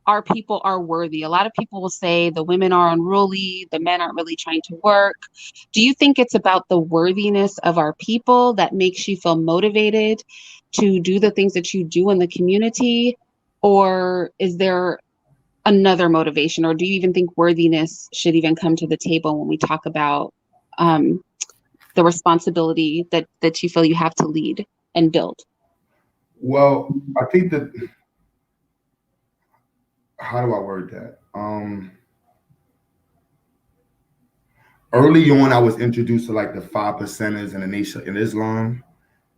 our people are worthy. A lot of people will say the women are unruly, the men aren't really trying to work. Do you think it's about the worthiness of our people that makes you feel motivated to do the things that you do in the community? Or is there another motivation? Or do you even think worthiness should even come to the table when we talk about the responsibility that you feel you have to lead and build? Well, I think that, how do I word that? Early on, I was introduced to like the 5 percenters in the Nation in Islam,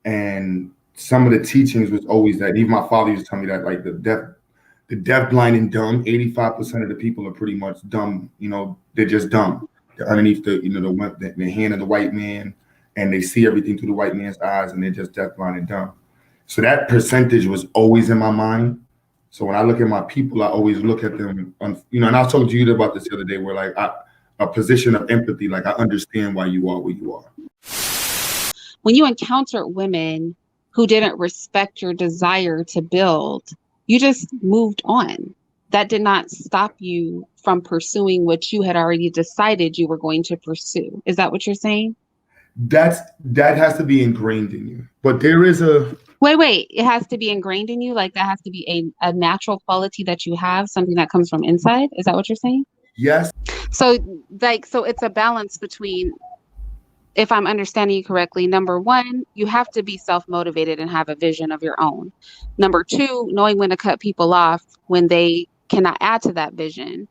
and some of the teachings was always that. Even my father used to tell me that, like the deaf, blind, and dumb. 85% of the people are pretty much dumb. You know, they're just dumb. They're underneath the hand of the white man, and they see everything through the white man's eyes, and they're just deaf, blind, and dumb. So that percentage was always in my mind. So when I look at my people, I always look at them, and I was talking to you about this the other day, where like a position of empathy, like I understand why you are where you are. When you encountered women who didn't respect your desire to build, you just moved on. That did not stop you from pursuing what you had already decided you were going to pursue. Is that what you're saying? That has to be ingrained in you. But there is a Wait. It has to be ingrained in you? Like that has to be a natural quality that you have, something that comes from inside? Is that what you're saying? yes. So it's a balance between, if I'm understanding you correctly, number one, you have to be self-motivated and have a vision of your own. Number two, knowing when to cut people off when they cannot add to that vision.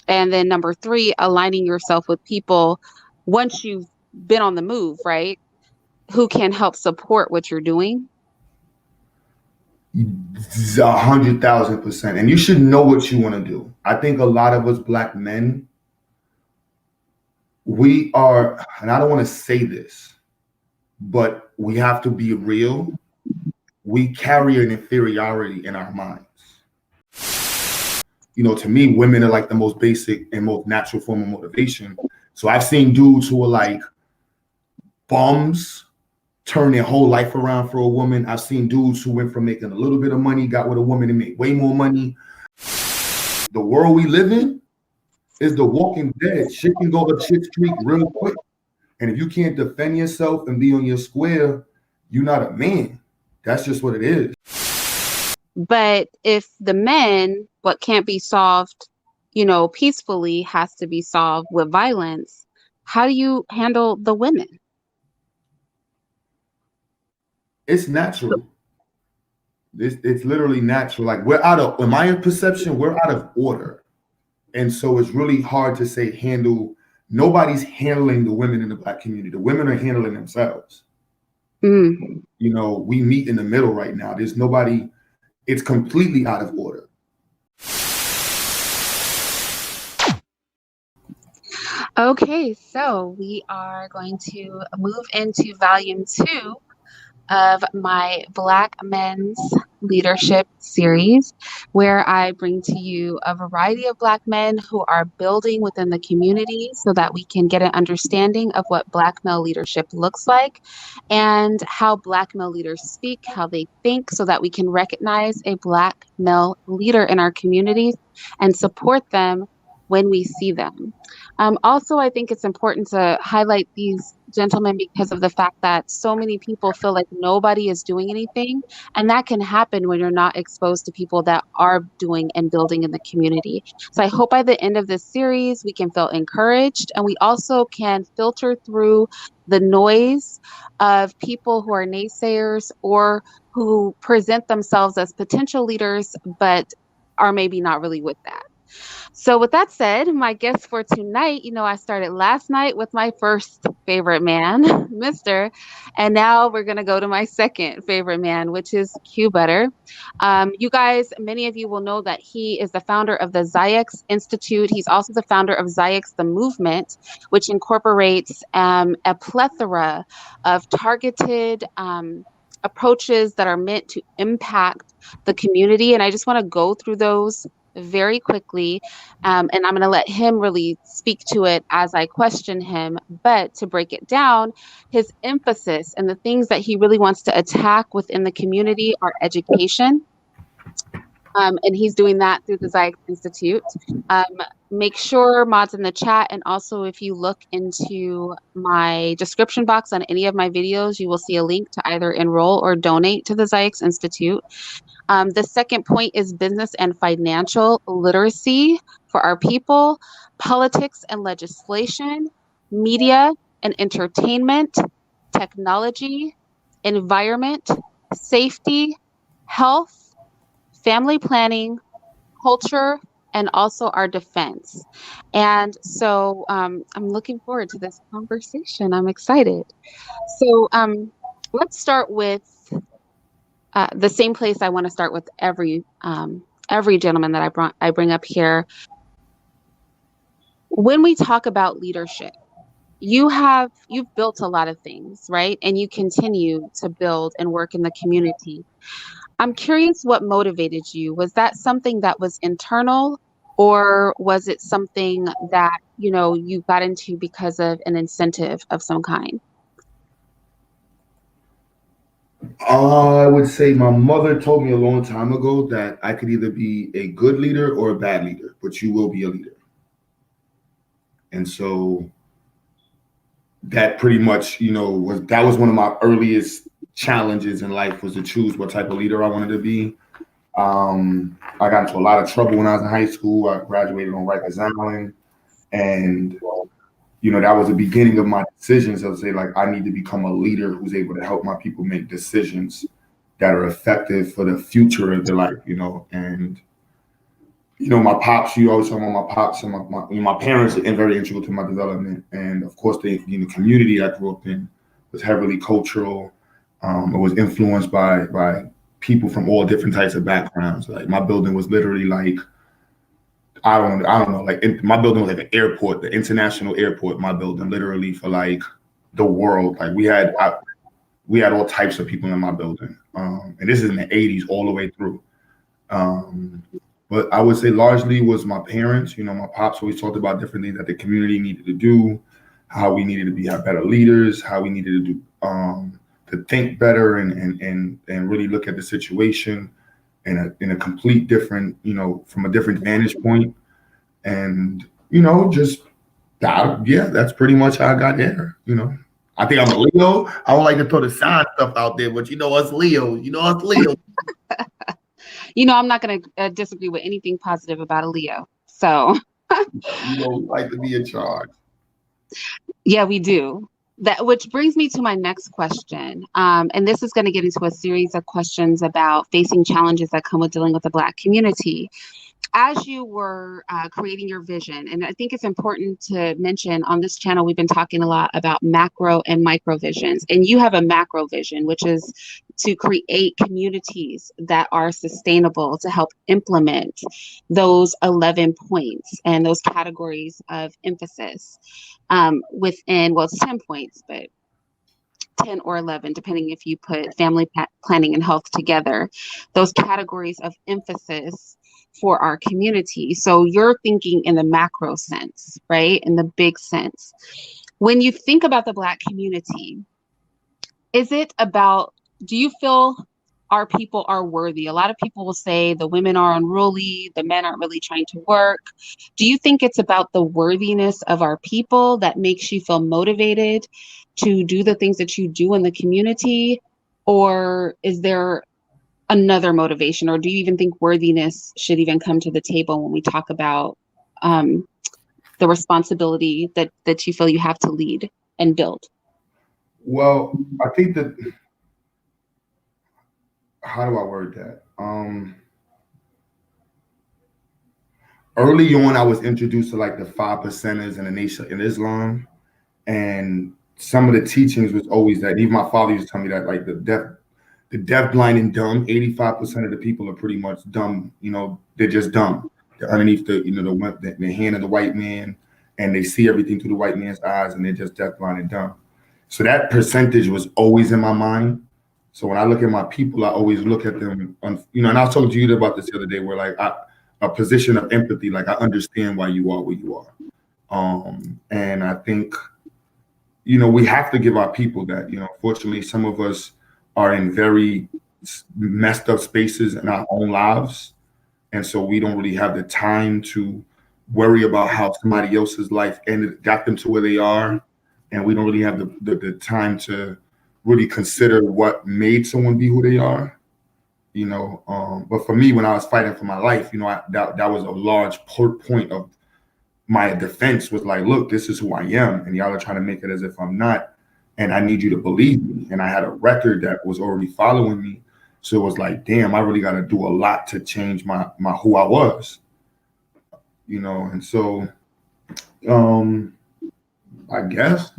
And then number three, aligning yourself with people once you've been on the move, right? Who can help support what you're doing. 100,000%. And you should know what you want to do. I think a lot of us Black men, we are, and I don't want to say this, but we have to be real. We carry an inferiority in our minds. To me, women are like the most basic and most natural form of motivation. So I've seen dudes who are like bums turn their whole life around for a woman. I've seen dudes who went from making a little bit of money, got with a woman and made way more money. The world we live in is the Walking Dead. Shit can go up shit street real quick. And if you can't defend yourself and be on your square, you're not a man. That's just what it is. But if the men, what can't be solved, peacefully has to be solved with violence, how do you handle the women? It's natural. It's literally natural. Like in my perception, we're out of order. And so it's really hard to say nobody's handling the women in the Black community. The women are handling themselves. Mm. We meet in the middle right now. There's nobody, it's completely out of order. Okay, so we are going to move into volume 2 of my Black Men's Leadership series, where I bring to you a variety of Black men who are building within the community so that we can get an understanding of what Black male leadership looks like and how Black male leaders speak, how they think, so that we can recognize a Black male leader in our communities and support them when we see them. Also, I think it's important to highlight these gentlemen because of the fact that so many people feel like nobody is doing anything. And that can happen when you're not exposed to people that are doing and building in the community. So I hope by the end of this series, we can feel encouraged, and we also can filter through the noise of people who are naysayers or who present themselves as potential leaders, but are maybe not really with that. So with that said, my guest for tonight, I started last night with my first favorite man, Mr. And now we're going to go to my second favorite man, which is Q Butter. You guys, many of you will know that he is the founder of the Ziyex Institute. He's also the founder of Ziyex the Movement, which incorporates a plethora of targeted approaches that are meant to impact the community. And I just want to go through those very quickly. And I'm going to let him really speak to it as I question him. But to break it down, his emphasis and the things that he really wants to attack within the community are education, And he's doing that through the Zayek Institute. Um, make sure mods in the chat, and also if you look into my description box on any of my videos, you will see a link to either enroll or donate to the Zayek Institute. The second point is business and financial literacy for our people, politics and legislation, media and entertainment, technology, environment, safety, health, family planning, culture, and also our defense. And so I'm looking forward to this conversation. I'm excited. So let's start with the same place I want to start with every gentleman that I bring up here. When we talk about leadership, you've built a lot of things, right? And you continue to build and work in the community. I'm curious what motivated you. Was that something that was internal, or was it something that, you got into because of an incentive of some kind? I would say my mother told me a long time ago that I could either be a good leader or a bad leader, but you will be a leader. And so that pretty much, was one of my earliest challenges in life, was to choose what type of leader I wanted to be. I got into a lot of trouble when I was in high school. I graduated on Rikers Island, and that was the beginning of my decisions. I would say, like, I need to become a leader who's able to help my people make decisions that are effective for the future of their life. And my pops. You always talk about my pops and my parents are very integral to my development, and of course, the community I grew up in was heavily cultural. It was influenced by people from all different types of backgrounds. Like, my building was literally like, I don't know, like, my building was like an airport, the international airport. My building, literally, for like the world. Like, we had all types of people in my building, and this is in the '80s all the way through. Um, but I would say largely was my parents. My pops always talked about different things that the community needed to do, how we needed to have better leaders, how we needed to do to think better and really look at the situation in a complete different, from a different vantage point. And just that, yeah, that's pretty much how I got there. I think I'm a Leo. I don't like to throw the sign stuff out there, but us Leo, I'm not going to disagree with anything positive about a Leo. So, we like to be in charge. yeah, we do. That, which brings me to my next question. And this is going to get into a series of questions about facing challenges that come with dealing with the Black community. As you were creating your vision, and I think it's important to mention on this channel, we've been talking a lot about macro and micro visions, and you have a macro vision, which is to create communities that are sustainable to help implement those 11 points and those categories of emphasis within, well, it's 10 points, but 10 or 11, depending if you put family planning and health together, those categories of emphasis for our community. So you're thinking in the macro sense, right? In the big sense. When you think about the Black community, is it about, do you feel our people are worthy? A lot of people will say the women are unruly, the men aren't really trying to work. Do you think it's about the worthiness of our people that makes you feel motivated to do the things that you do in the community? Or is there another motivation? Or do you even think worthiness should even come to the table when we talk about the responsibility that you feel you have to lead and build? Well, I think that, how do I word that? Early on, I was introduced to like the 5%ers in the Nation in Islam, and some of the teachings was always that. Even my father used to tell me that, like, the deaf, blind, and dumb. 85% of the people are pretty much dumb. They're just dumb. They're underneath the hand of the white man, and they see everything through the white man's eyes, and they're just deaf, blind, and dumb. So that percentage was always in my mind. So when I look at my people, I always look at them, and I was talking to you about this the other day, where like a position of empathy, like, I understand why you are where you are. And I think, we have to give our people that. Unfortunately, some of us are in very messed up spaces in our own lives. And so we don't really have the time to worry about how somebody else's life ended, got them to where they are. And we don't really have the time to really consider what made someone be who they are. But for me, when I was fighting for my life, that was a large point of my defense was like, look, this is who I am, and y'all are trying to make it as if I'm not, and I need you to believe me. And I had a record that was already following me, so it was like, damn, I really got to do a lot to change my who I was, And so, um, I guess.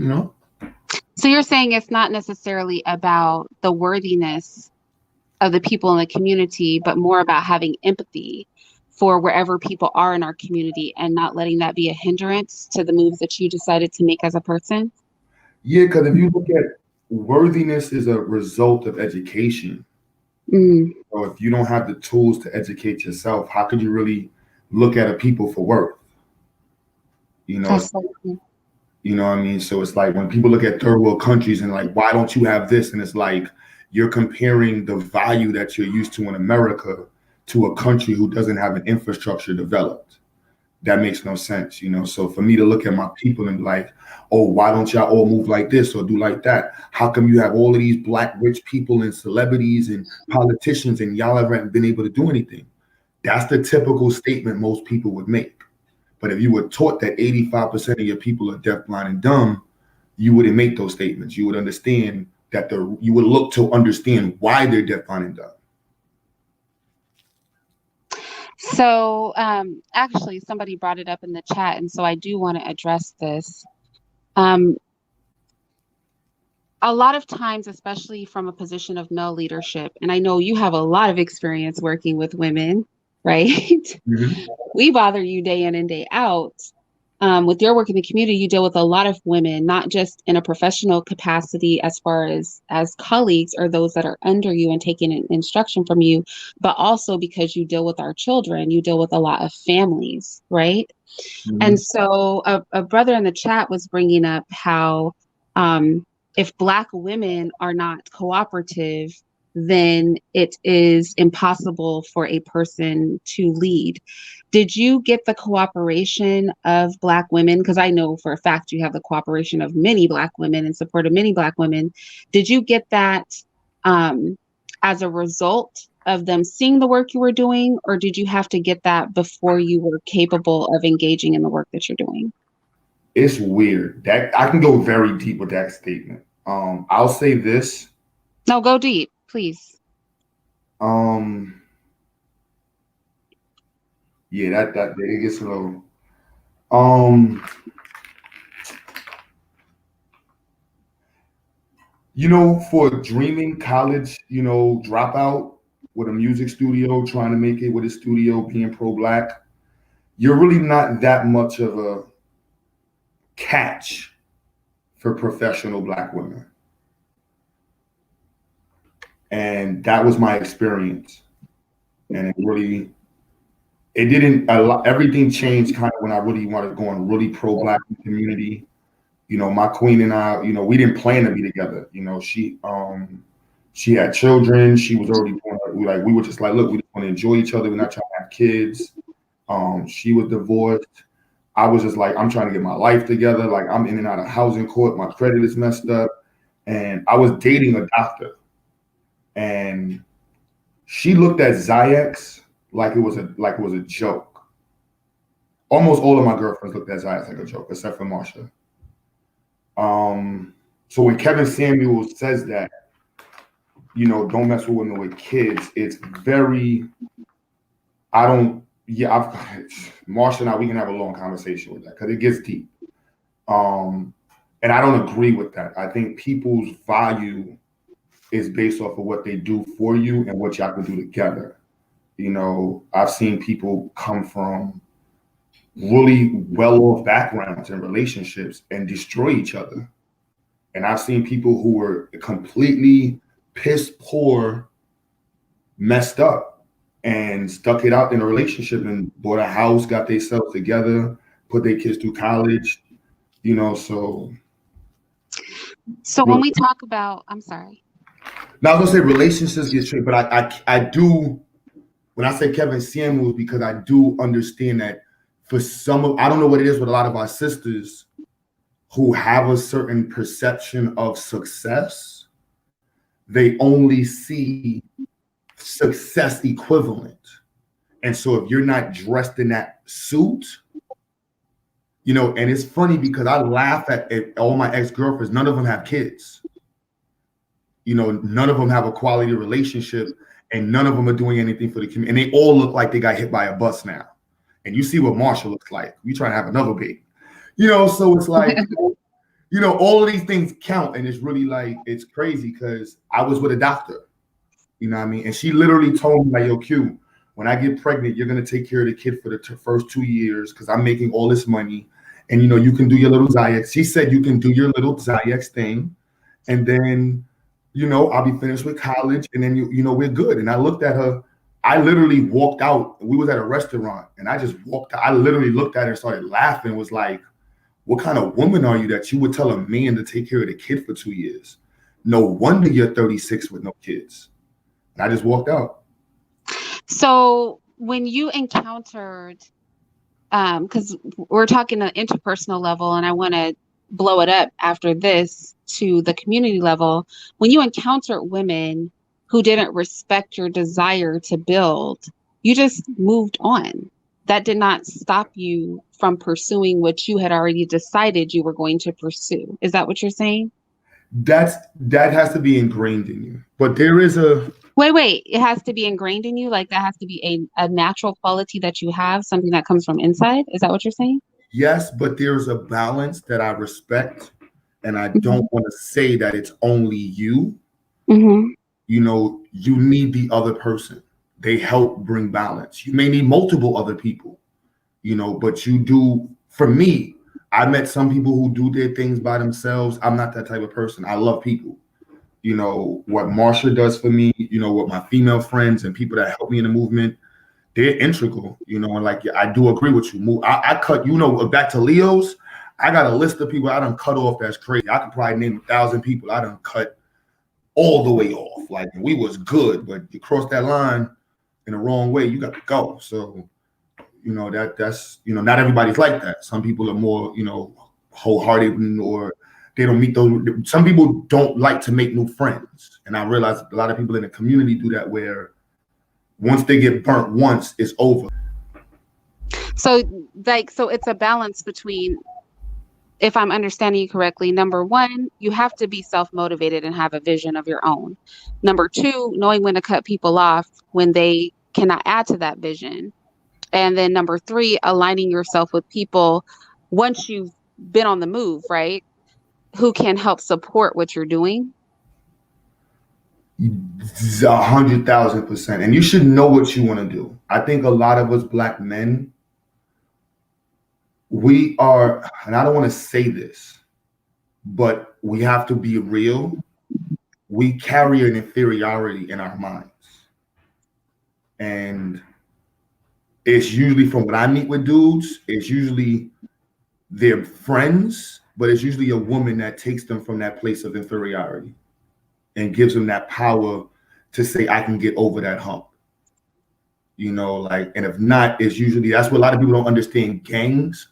So you're saying it's not necessarily about the worthiness of the people in the community, but more about having empathy for wherever people are in our community and not letting that be a hindrance to the moves that you decided to make as a person? Yeah, because if you look at worthiness is a result of education. Mm, So if you don't have the tools to educate yourself, how could you really look at a people for worth? You know, that's so cool. You know what I mean? So it's like when people look at third world countries and like, why don't you have this? And it's like you're comparing the value that you're used to in America to a country who doesn't have an infrastructure developed. That makes no sense. So for me to look at my people and be like, oh, why don't y'all all move like this or do like that? How come you have all of these black rich people and celebrities and politicians and y'all haven't been able to do anything? That's the typical statement most people would make. But if you were taught that 85% of your people are deaf, blind, and dumb, you wouldn't make those statements. You would understand that you would look to understand why they're deaf, blind, and dumb. So, actually, somebody brought it up in the chat, and so I do want to address this. Um, a lot of times, especially from a position of male leadership, and I know you have a lot of experience working with women, right? Mm-hmm. We bother you day in and day out. With your work in the community, you deal with a lot of women, not just in a professional capacity as far as colleagues or those that are under you and taking instruction from you, but also because you deal with our children, you deal with a lot of families, right? Mm-hmm. And so a brother in the chat was bringing up how if Black women are not cooperative, then it is impossible for a person to lead. Did you get the cooperation of Black women? Because I know for a fact you have the cooperation of many Black women and support of many Black women. Did you get that um, as a result of them seeing the work you were doing, or did you have to get that before you were capable of engaging in the work that you're doing? It's weird. That I can go very deep with that statement. I'll say this. No, go deep, please. Um, yeah, that it gets a little. Um, for dreaming college, dropout with a music studio, trying to make it with a studio, being pro-Black, you're really not that much of a catch for professional Black women. And that was my experience. And it didn't, everything changed kind of when I really wanted to go on really pro-Black community. My queen and I, we didn't plan to be together. She had children. She was already we were just like, look, we just want to enjoy each other. We're not trying to have kids. She was divorced. I was just like, I'm trying to get my life together. Like I'm in and out of housing court. My credit is messed up. And I was dating a doctor. And she looked at Zyx like it was a joke. Almost all of my girlfriends looked at Zyx like a joke, except for Marsha. So when Kevin Samuels says that, don't mess with women with kids, it's very, I don't, yeah, Marsha and I, we can have a long conversation with that because it gets deep. And I don't agree with that. I think people's value is based off of what they do for you and what y'all can do together. I've seen people come from really well-off backgrounds and relationships and destroy each other. And I've seen people who were completely piss poor, messed up, and stuck it out in a relationship and bought a house, got themselves together, put their kids through college, so. So when we talk about, I'm sorry. Now I was gonna say relationships get straight, but I do when I say Kevin Samuels, because I do understand that for some of, I don't know what it is with a lot of our sisters who have a certain perception of success, they only see success equivalent. And so if you're not dressed in that suit, and it's funny because I laugh at all my ex-girlfriends, none of them have kids. None of them have a quality relationship, and none of them are doing anything for the community. And they all look like they got hit by a bus now. And you see what Marsha looks like. We try to have another baby. So it's like, all of these things count. And it's really like, it's crazy because I was with a doctor, you know what I mean? And she literally told me, like, yo, Q, when I get pregnant, you're going to take care of the kid for the first 2 years because I'm making all this money. And, you can do your little Zyx. She said you can do your little Zyx thing. And then, I'll be finished with college. And then, we're good. And I looked at her. I literally walked out. We was at a restaurant. And I just walked out. I literally looked at her and started laughing. Was like, what kind of woman are you that you would tell a man to take care of the kid for 2 years? No wonder you're 36 with no kids. And I just walked out. So when you encountered, because we're talking an interpersonal level, and I want to blow it up after this to the community level, when you encountered women who didn't respect your desire to build, you just moved on. That did not stop you from pursuing what you had already decided you were going to pursue. Is that what you're saying? That has to be ingrained in you. But there is a Wait. It has to be ingrained in you. Like that has to be a natural quality that you have, something that comes from inside. Is that what you're saying? yes, but there's a balance that I respect. And I Mm-hmm. don't want to say that it's only you. Mm-hmm. You need the other person. They help bring balance. You may need multiple other people, but you do. For me, I met some people who do their things by themselves. I'm not that type of person. I love people. What Marsha does for me, what my female friends and people that help me in the movement, they're integral, and like, I do agree with you. I cut, back to Leo's, I got a list of people I done cut off that's crazy. I could probably name 1,000 people I done cut all the way off. Like, we was good, but you cross that line in the wrong way, you got to go. So, that's not everybody's like that. Some people are more, wholehearted, or they don't meet those. Some people don't like to make new friends. And I realize a lot of people in the community do that, where once they get burnt once, it's over. So, so it's a balance between, if I'm understanding you correctly, number one, you have to be self-motivated and have a vision of your own. Number two, knowing when to cut people off when they cannot add to that vision. And then number three, aligning yourself with people once you've been on the move, right? Who can help support what you're doing. 100,000%. And you should know what you want to do. I think a lot of us Black men, we are, and I don't want to say this, but we have to be real. We carry an inferiority in our minds. And it's usually, from what I meet with dudes, it's usually their friends, but it's usually a woman that takes them from that place of inferiority and gives them that power to say, I can get over that hump. And if not, it's usually, that's what a lot of people don't understand gangs,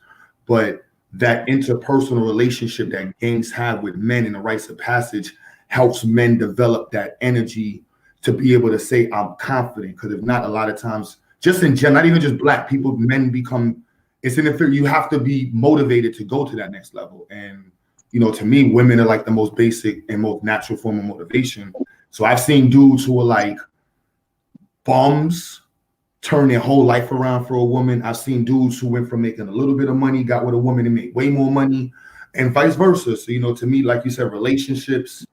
but that interpersonal relationship that gangs have with men in the rites of passage helps men develop that energy to be able to say, I'm confident. Because if not, a lot of times, just in general, not even just Black people, men become, it's an inferior, you have to be motivated to go to that next level. And, to me, women are like the most basic and most natural form of motivation. So I've seen dudes who are like bums turn their whole life around for a woman. I've seen dudes who went from making a little bit of money, got with a woman and made way more money, and vice versa. So, to me, like you said, relationships,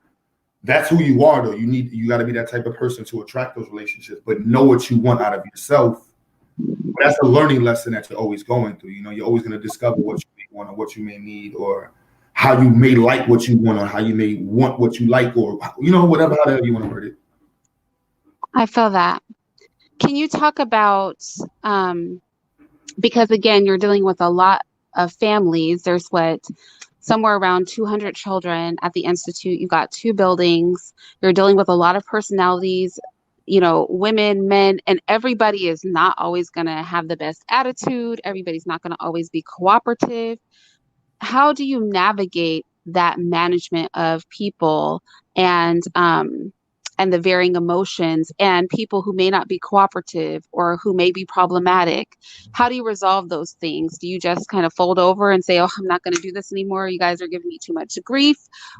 that's who you are, though. You got to be that type of person to attract those relationships, but know what you want out of yourself. But that's a learning lesson that you're always going through. You're always going to discover what you may want or what you may need, or how you may like what you want, or how you may want what you like, or, whatever, however you want to word it. I feel that. Can you talk about, because again, you're dealing with a lot of families. There's somewhere around 200 children at the Institute. You got 2 buildings. You're dealing with a lot of personalities, women, men, and everybody is not always going to have the best attitude. Everybody's not going to always be cooperative. How do you navigate that management of people and the varying emotions and people who may not be cooperative or who may be problematic? How do you resolve those things? Do you just kind of fold over and say, "Oh, I'm not going to do this anymore. You guys are giving me too much grief,"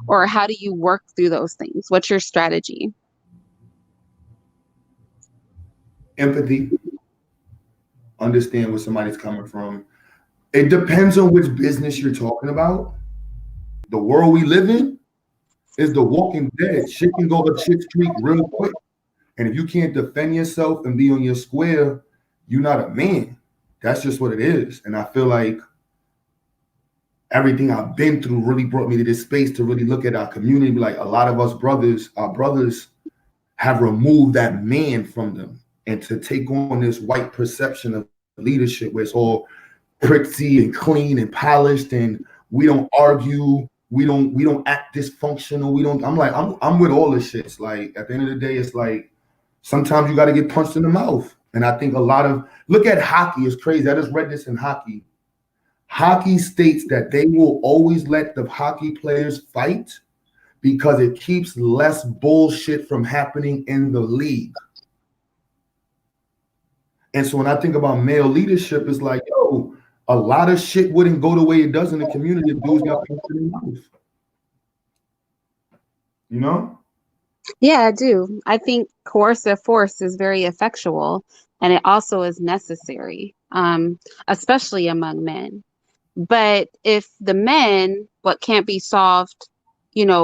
or how do you work through those things? What's your strategy? Empathy, understand where somebody's coming from. It depends on which business you're talking about. The world we live in is the Walking Dead. Shit can go to shit street real quick. And if you can't defend yourself and be on your square, you're not a man. That's just what it is. And I feel like everything I've been through really brought me to this space to really look at our community. Like a lot of us brothers, our brothers have removed that man from them and to take on this white perception of leadership where it's all pretty and clean and polished and we don't argue, we don't act dysfunctional, we don't I'm with all the shits. Like at the end of the day, it's like sometimes you got to get punched in the mouth. And I think a lot of look at hockey, it's crazy. I just read this in hockey. Hockey states that they will always let the hockey players fight because it keeps less bullshit from happening in the league. And so when I think about male leadership, it's like, yo, a lot of shit wouldn't go the way it does in the community if dudes got punched in the mouth. You know? Yeah, I do. I think coercive force is very effectual and it also is necessary, especially among men. But if the men, what can't be solved,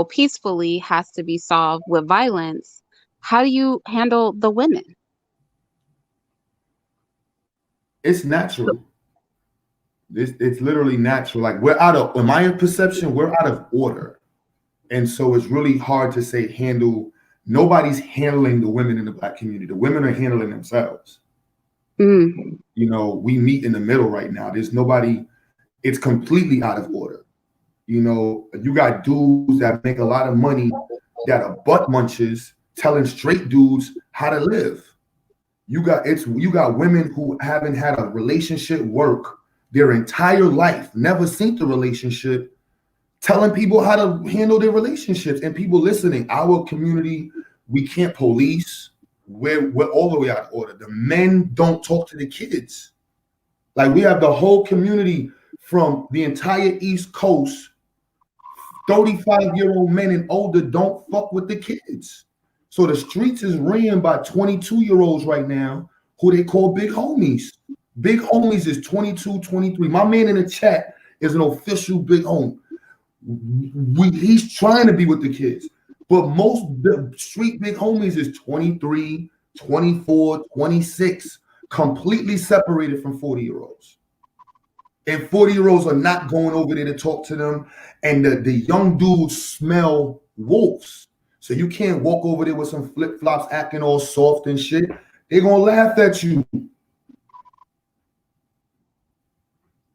peacefully has to be solved with violence, how do you handle the women? It's natural. It's literally natural. Like we're out of, in my perception, we're out of order. And so it's really hard to say nobody's handling the women in the Black community. The women are handling themselves. Mm. We meet in the middle right now. There's nobody, it's completely out of order. You got dudes that make a lot of money that are butt munchers telling straight dudes how to live. You got women who haven't had a relationship work their entire life, never seen the relationship, telling people how to handle their relationships and people listening. Our community, we can't police. We're all the way out of order. The men don't talk to the kids. Like we have the whole community from the entire East Coast, 35-year-old men and older don't fuck with the kids. So the streets is ran by 22-year-olds right now who they call big homies. Big homies is 22, 23. My man in the chat is an official big homie. He's trying to be with the kids. But most the street big homies is 23, 24, 26, completely separated from 40-year-olds. And 40-year-olds are not going over there to talk to them. And the young dudes smell wolves. So you can't walk over there with some flip-flops acting all soft and shit. They're going to laugh at you.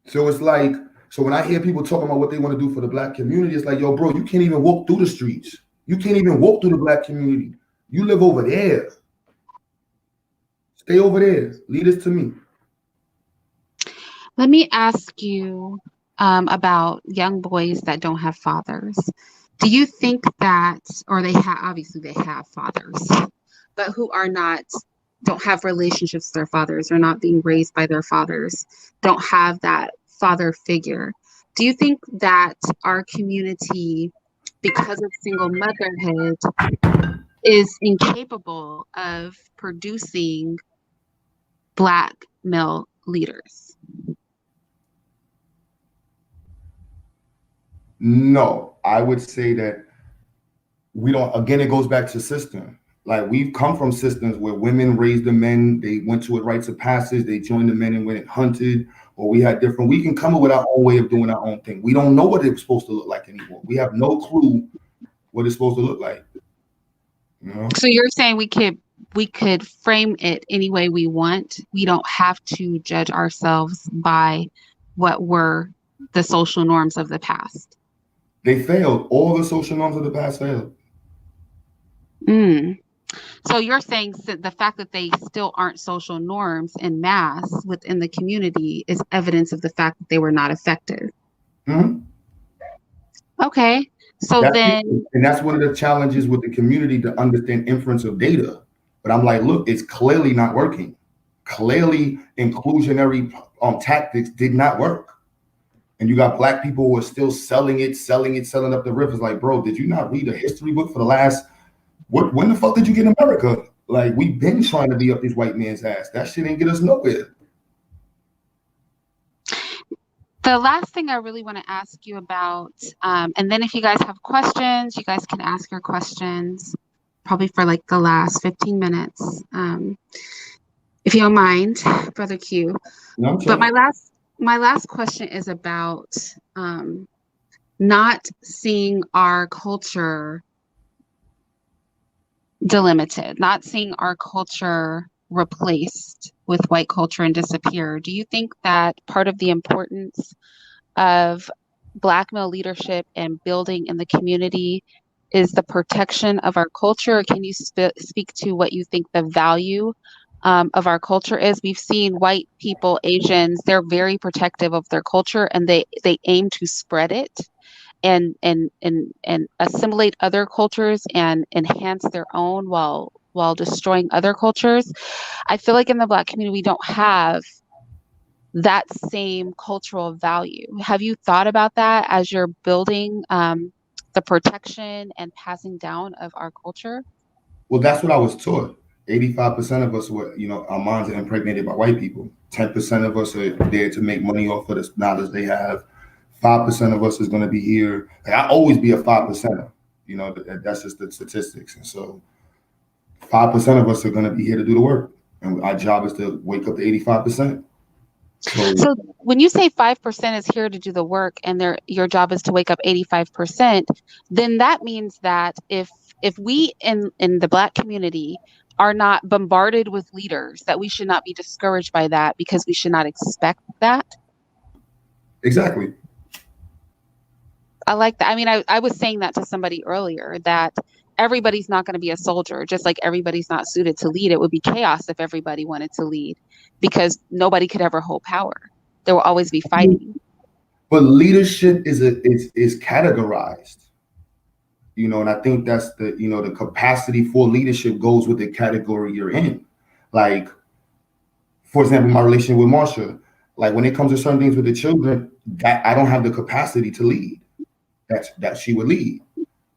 So it's like, so when I hear people talking about what they want to do for the Black community, it's like, yo, bro, you can't even walk through the streets. You can't even walk through the Black community. You live over there. Stay over there. Lead us to me. Let me ask you about young boys that don't have fathers. Do you think that, or obviously they have fathers, but who don't have relationships with their fathers, or not being raised by their fathers, don't have that father figure. Do you think that our community, because of single motherhood, is incapable of producing Black male leaders? No, I would say that we don't. Again, it goes back to system. Like we've come from systems where women raised the men, they went to a rites of passage, they joined the men and went and hunted, or we had different. We can come up with our own way of doing our own thing. We don't know what it's supposed to look like anymore. We have no clue what it's supposed to look like. So you're saying we could frame it any way we want. We don't have to judge ourselves by what were the social norms of the past. They failed. All the social norms of the past failed. Mm. So you're saying that the fact that they still aren't social norms in mass within the community is evidence of the fact that they were not effective. Mhm. Okay. So That's then, and that's one of the challenges with the community to understand inference of data. But I'm like, look, it's clearly not working. Clearly, inclusionary tactics did not work. And you got black people who are still selling up the rivers. Like, bro, did you not read a history book for the last when the fuck did you get in America? Like, we've been trying to be up this white man's ass. That shit ain't get us nowhere. the last thing I really want to ask you about, and then if you guys have questions, you guys can ask your questions probably for like the last 15 minutes, if you don't mind, Brother Q. You know what I'm But saying? my last question is about not seeing our culture delimited, not seeing our culture replaced with white culture and disappear. Do you think that part of the importance of Black male leadership and building in the community is the protection of our culture? Or can you speak to what you think the value of our culture is? We've seen white people, Asians, they're very protective of their culture and they aim to spread it and assimilate other cultures and enhance their own while destroying other cultures. I feel like in the Black community we don't have that same cultural value. Have you thought about that as you're building the protection and passing down of our culture? Well, that's what I was taught. 85% of us were, our minds are impregnated by white people. 10% of us are there to make money off of the knowledge they have. 5% of us is going to be here. Like, I always be a 5%er. That's just the statistics. And so 5% of us are going to be here to do the work. And our job is to wake up the 85%. So So when you say 5% is here to do the work and your job is to wake up 85%, then that means that if we in the Black community are not bombarded with leaders, that we should not be discouraged by that because we should not expect that. exactly. I like that. I mean, I was saying that to somebody earlier that everybody's not going to be a soldier, just like everybody's not suited to lead. It would be chaos if everybody wanted to lead because nobody could ever hold power. There will always be fighting. But leadership is categorized. And I think that's the capacity for leadership goes with the category you're in. Like, for example, my relationship with Marsha, like when it comes to certain things with the children, that I don't have the capacity to lead. That she would lead.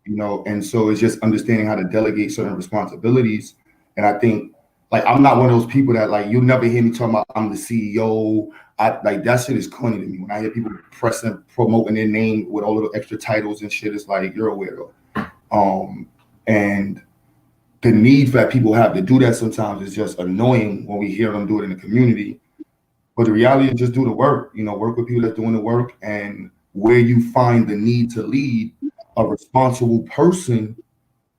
And so it's just understanding how to delegate certain responsibilities. And I think, like, I'm not one of those people that, like, you'll never hear me talking about I'm the CEO. Like, that shit is corny to me. When I hear people promoting their name with all of the extra titles and shit, it's like, you're a weirdo. And the need that people have to do that sometimes is just annoying when we hear them do it in the community. But the reality is just do the work, work with people that's doing the work. And where you find the need to lead, a responsible person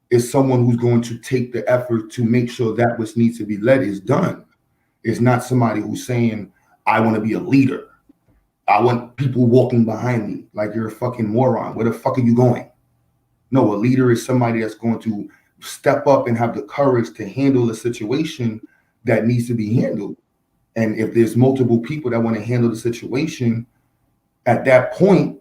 is someone who's going to take the effort to make sure that which needs to be led is done. It's not somebody who's saying, I want to be a leader. I want people walking behind me like you're a fucking moron. Where the fuck are you going? No, a leader is somebody that's going to step up and have the courage to handle the situation that needs to be handled. And if there's multiple people that want to handle the situation, at that point,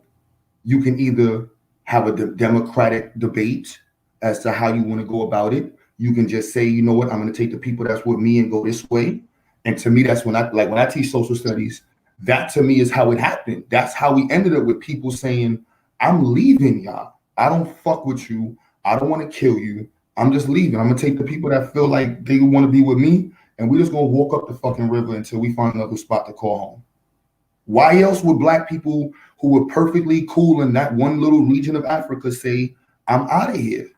you can either have a democratic debate as to how you want to go about it. You can just say, you know what, I'm going to take the people that's with me and go this way. And to me, that's when I teach social studies, that to me is how it happened. That's how we ended up with people saying, I'm leaving y'all. I don't fuck with you. I don't want to kill you. I'm just leaving. I'm going to take the people that feel like they want to be with me, and we're just going to walk up the fucking river until we find another spot to call home. Why else would black people who were perfectly cool in that one little region of Africa say, I'm out of here?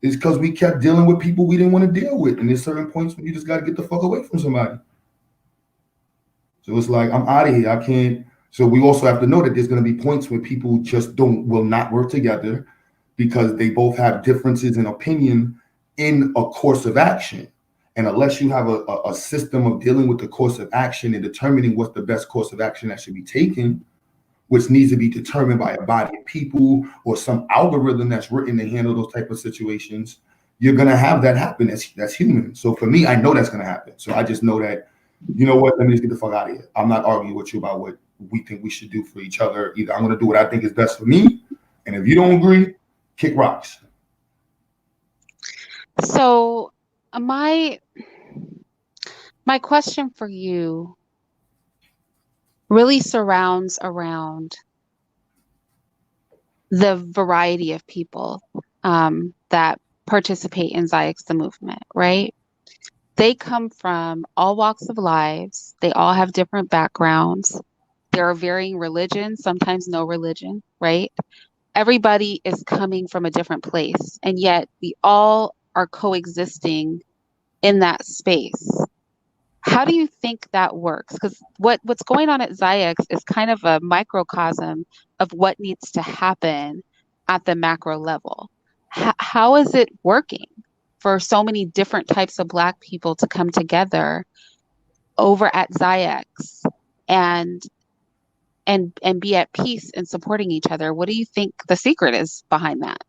It's because we kept dealing with people we didn't want to deal with. And there's certain points when you just got to get the fuck away from somebody. So it's like, I'm out of here. I can't. So we also have to know that there's going to be points where people just will not work together because they both have differences in opinion in a course of action. And unless you have a system of dealing with the course of action and determining what's the best course of action that should be taken, which needs to be determined by a body of people or some algorithm that's written to handle those type of situations, you're gonna have that happen. That's human. So for me, I know that's gonna happen. So I just know that, you know what, let me just get the fuck out of here. I'm not arguing with you about what we think we should do for each other. Either I'm gonna do what I think is best for me, and if you don't agree, kick rocks. So my my question for you really surrounds around the variety of people that participate in Zayek's the movement, right? They come from all walks of lives. They all have different backgrounds. There are varying religions, sometimes no religion, right? Everybody is coming from a different place, and yet we all are coexisting in that space. How do you think that works? Because what's going on at Ziyex is kind of a microcosm of what needs to happen at the macro level. How is it working for so many different types of Black people to come together over at Ziyex and and be at peace and supporting each other? What do you think the secret is behind that?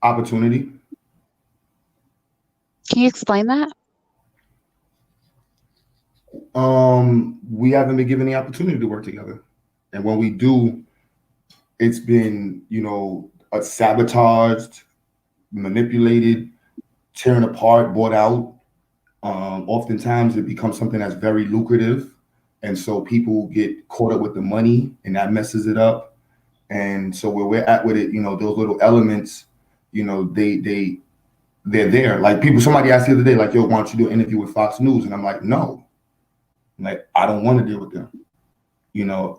Opportunity. Can you explain that? We haven't been given the opportunity to work together, and when we do, it's been, sabotaged, manipulated, tearing apart, bought out. Oftentimes, it becomes something that's very lucrative, and so people get caught up with the money, and that messes it up. And so where we're at with it, those little elements, they're there. Like people, somebody asked the other day, like, "Yo, why don't you do an interview with Fox News?" And I'm like, "No, like I don't want to deal with them."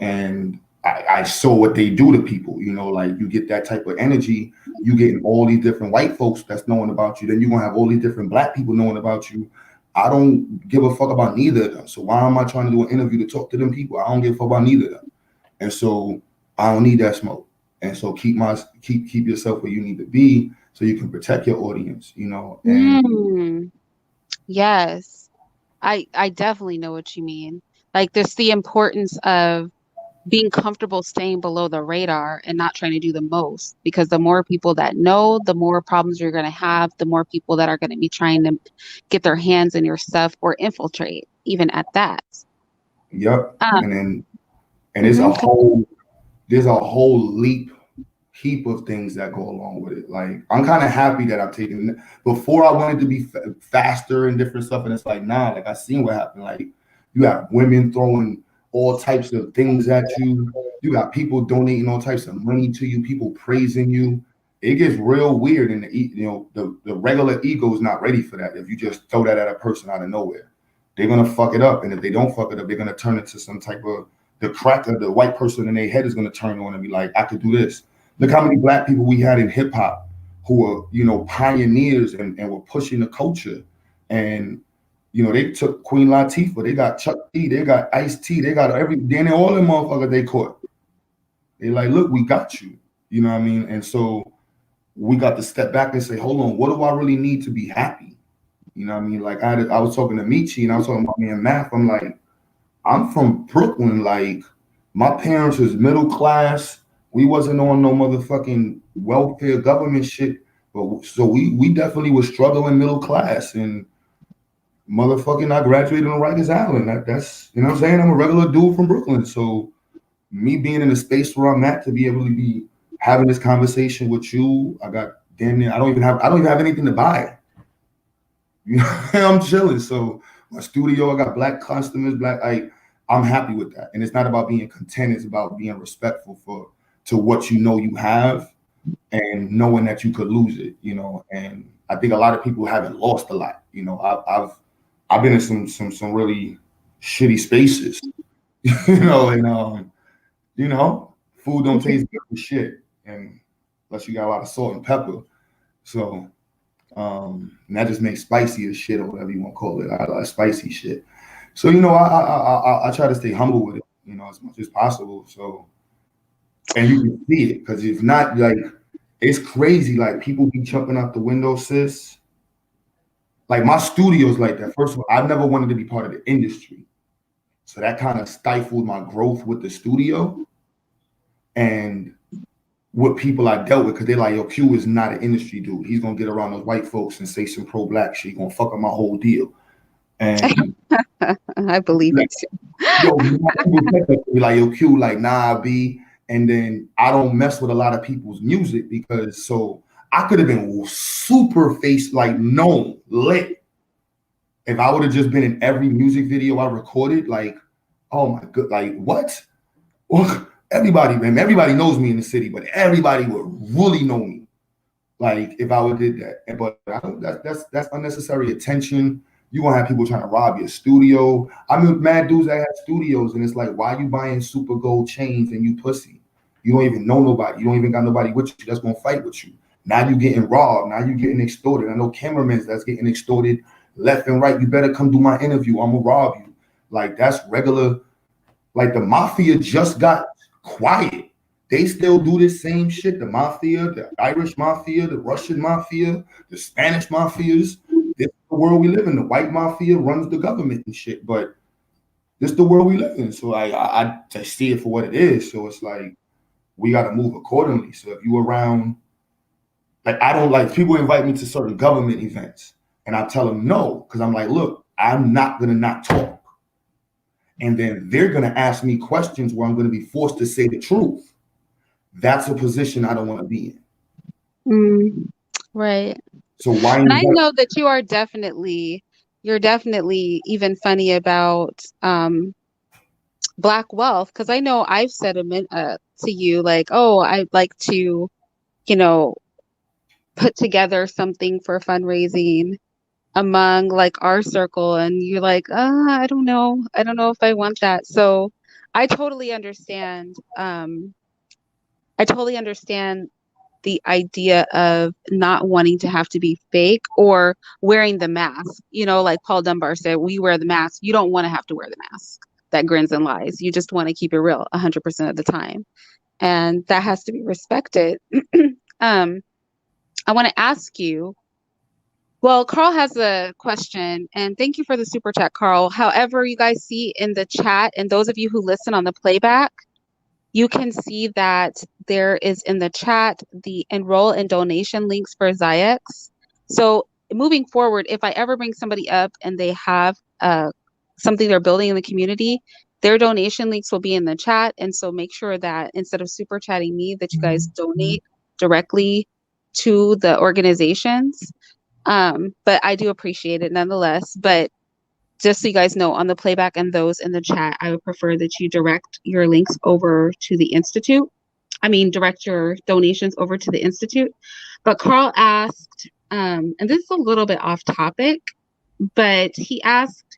And I saw what they do to people. Like you get that type of energy, you getting all these different white folks that's knowing about you, then you're gonna have all these different Black people knowing about you. I don't give a fuck about neither of them. So why am I trying to do an interview to talk to them people? I don't give a fuck about neither of them. And so I don't need that smoke. And so keep yourself where you need to be so you can protect your audience, and Mm, yes. I definitely know what you mean. Like there's the importance of being comfortable staying below the radar and not trying to do the most because the more people that know, the more problems you're going to have, the more people that are going to be trying to get their hands in your stuff or infiltrate even at that. yep. Um, And mhm. there's a whole heap of things that go along with it. Like I'm kind of happy that I'm taking. Before I wanted to be faster and different stuff, and it's like nah. Like I seen what happened. Like you got women throwing all types of things at you. You got people donating all types of money to you. People praising you. It gets real weird, and the regular ego is not ready for that. If you just throw that at a person out of nowhere, they're gonna fuck it up, and if they don't fuck it up, they're gonna turn it to some type of the crack of the white person in their head is gonna turn on and be like, I could do this. Look how many Black people we had in hip hop who were, pioneers and were pushing the culture. And, they took Queen Latifah, they got Chuck D, they got Ice T, they got then all them motherfuckers they caught. They like, look, we got you. You know what I mean? And so we got to step back and say, hold on, what do I really need to be happy? You know what I mean? Like I was talking to Michi and I was talking about me and Math. I'm like, I'm from Brooklyn. Like my parents was middle class. We wasn't on no motherfucking welfare government shit. But so we definitely was struggling middle class and motherfucking I graduated on Rikers Island. That's what I'm saying. I'm a regular dude from Brooklyn. So me being in the space where I'm at to be able to be having this conversation with you, I got damn near I don't even have anything to buy. I'm chilling. So my studio, I got Black customers, I'm happy with that. And it's not about being content, it's about being respectful to what you have and knowing that you could lose it. And I think a lot of people haven't lost a lot. I've been in some really shitty spaces, and food don't taste good for shit. And unless you got a lot of salt and pepper. So and that just makes spicy as shit or whatever you want to call it. I like spicy shit. So I try to stay humble with it, as much as possible. So and you can see it because if not, like it's crazy. Like people be jumping out the window, sis. Like my studio's like that. First of all, I've never wanted to be part of the industry, so that kind of stifled my growth with the studio. and what people I dealt with, because they're like, yo, Q is not an industry dude. He's gonna get around those white folks and say some pro black shit. He's gonna fuck up my whole deal. And I believe like, it too. yo, people said that to me, like, yo, Q, like, nah, B. And then I don't mess with a lot of people's music because so I could have been super face like known lit if I would have just been in every music video I recorded. Like, oh my god, like what? Well, everybody, man, everybody knows me in the city, but everybody would really know me. Like if I would did that, but I don't, that's unnecessary attention. You gonna have people trying to rob your studio. I mean, mad dudes that have studios, and it's like, why you buying super gold chains and you pussy? You don't even know nobody. You don't even got nobody with you that's gonna fight with you. Now you getting robbed. Now you getting extorted. I know cameramen that's getting extorted left and right. You better come do my interview. I'm gonna rob you. Like that's regular. Like the mafia just got quiet. They still do this same shit. The mafia, the Irish mafia, the Russian mafia, the Spanish mafias. This is the world we live in. The white mafia runs the government and shit. But this is the world we live in. So I just see it for what it is. So it's like we got to move accordingly. So if you around, like I don't like people invite me to certain government events, and I tell them no because I'm like, look, I'm not gonna not talk. And then they're going to ask me questions where I'm going to be forced to say the truth. That's a position I don't want to be in. Right. So why And I invite? know that you're definitely even funny about Black wealth, because I know I've said to you like, oh, I'd like to, you know, put together something for fundraising among like our circle, and you're like, I don't know. I don't know if I want that. So I totally understand. I totally understand the idea of not wanting to have to be fake or wearing the mask. You know, like Paul Dunbar said, we wear the mask. You don't want to have to wear the mask that grins and lies. You just want to keep it real 100% of the time. And that has to be respected. um, I want to ask you, well, Carl has a question, and thank you for the super chat, Carl. However, you guys see in the chat, and those of you who listen on the playback, you can see that there is in the chat the enroll and donation links for Ziyex. So moving forward, if I ever bring somebody up and they have something they're building in the community, their donation links will be in the chat. And so make sure that instead of super chatting me, that you guys donate directly to the organizations. But I do appreciate it nonetheless. But just so you guys know, on the playback and those in the chat, I would prefer that you direct your links over to the Institute. I mean, direct your donations over to the Institute. But Carl asked, and this is a little bit off topic, but he asked,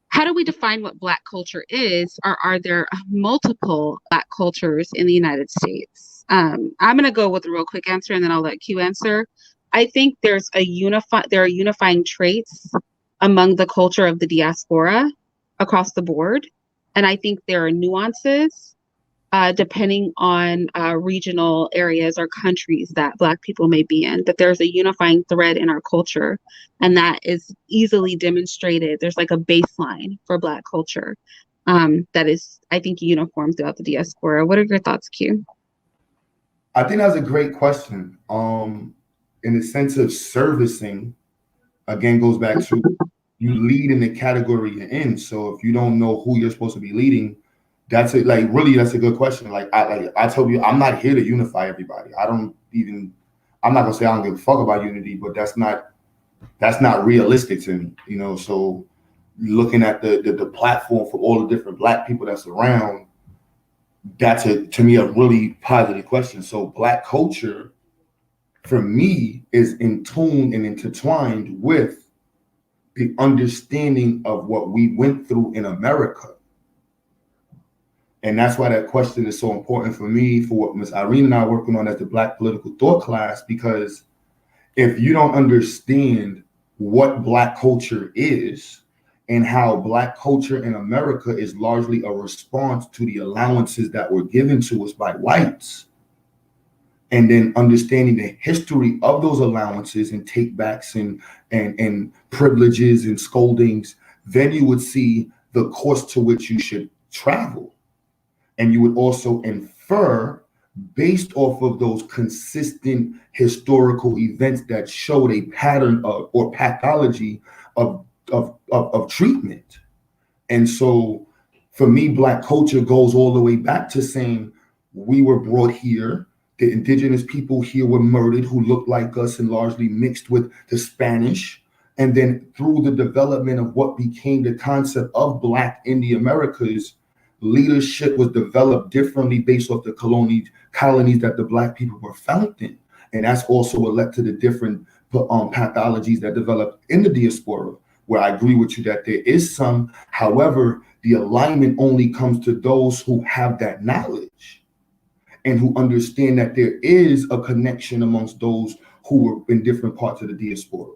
how do we define what Black culture is, or are there multiple Black cultures in the United States? I'm going to go with a real quick answer, and then I'll let Q answer. I think there are unifying traits among the culture of the diaspora across the board, and I think there are nuances depending on regional areas or countries that Black people may be in. But there's a unifying thread in our culture, and that is easily demonstrated. There's like a baseline for Black culture that is, I think, uniform throughout the diaspora. What are your thoughts, Q? I think that's a great question. In the sense of servicing, again, goes back to you lead in the category you're in. So if you don't know who you're supposed to be leading, that's it. Like really, that's a good question. Like I told you, I'm not here to unify everybody. I'm not gonna say I don't give a fuck about unity, but that's not realistic to me. You know, so looking at the platform for all the different Black people that's around, that's to me a really positive question. So Black culture for me is in tune and intertwined with the understanding of what we went through in America. And that's why that question is so important for me, for what Ms. Irene and I are working on as the Black Political Thought class, because if you don't understand what Black culture is and how Black culture in America is largely a response to the allowances that were given to us by whites, and then understanding the history of those allowances and takebacks and privileges and scoldings, then you would see the course to which you should travel. And you would also infer based off of those consistent historical events that showed a pattern of or pathology of treatment. And so for me, Black culture goes all the way back to saying we were brought here. The indigenous people here were murdered who looked like us and largely mixed with the Spanish. And then through the development of what became the concept of Black in the Americas, leadership was developed differently based off the colonies that the Black people were found in. And that's also what led to the different pathologies that developed in the diaspora, where I agree with you that there is some. However, the alignment only comes to those who have that knowledge and who understand that there is a connection amongst those who were in different parts of the diaspora.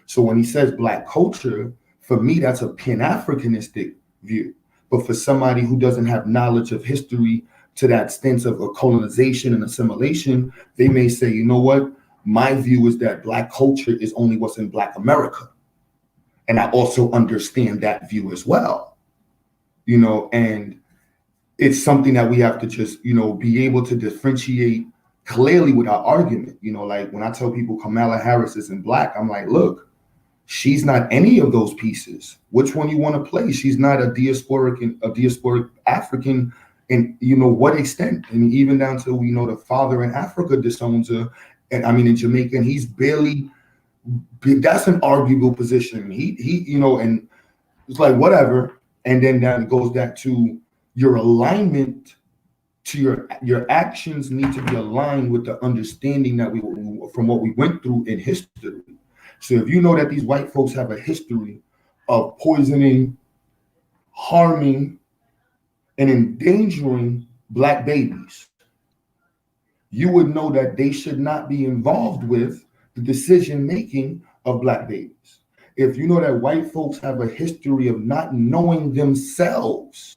So when he says Black culture, for me, that's a Pan-Africanistic view. But for somebody who doesn't have knowledge of history to that extent of a colonization and assimilation, they may say, you know what? My view is that Black culture is only what's in Black America. And I also understand that view as well, and it's something that we have to just, be able to differentiate clearly with our argument. Like when I tell people Kamala Harris isn't Black, I'm like, look, she's not any of those pieces. Which one you want to play? She's not a diasporic African. And what extent? I mean, even down to, the father in Africa disowns her. And I mean, in Jamaica, and he's barely, that's an arguable position. He, and it's like, whatever. And then that goes back to your alignment to your actions need to be aligned with the understanding that we from what we went through in history. So if you know that these white folks have a history of poisoning, harming, and endangering Black babies, you would know that they should not be involved with the decision making of Black babies. If you know that white folks have a history of not knowing themselves,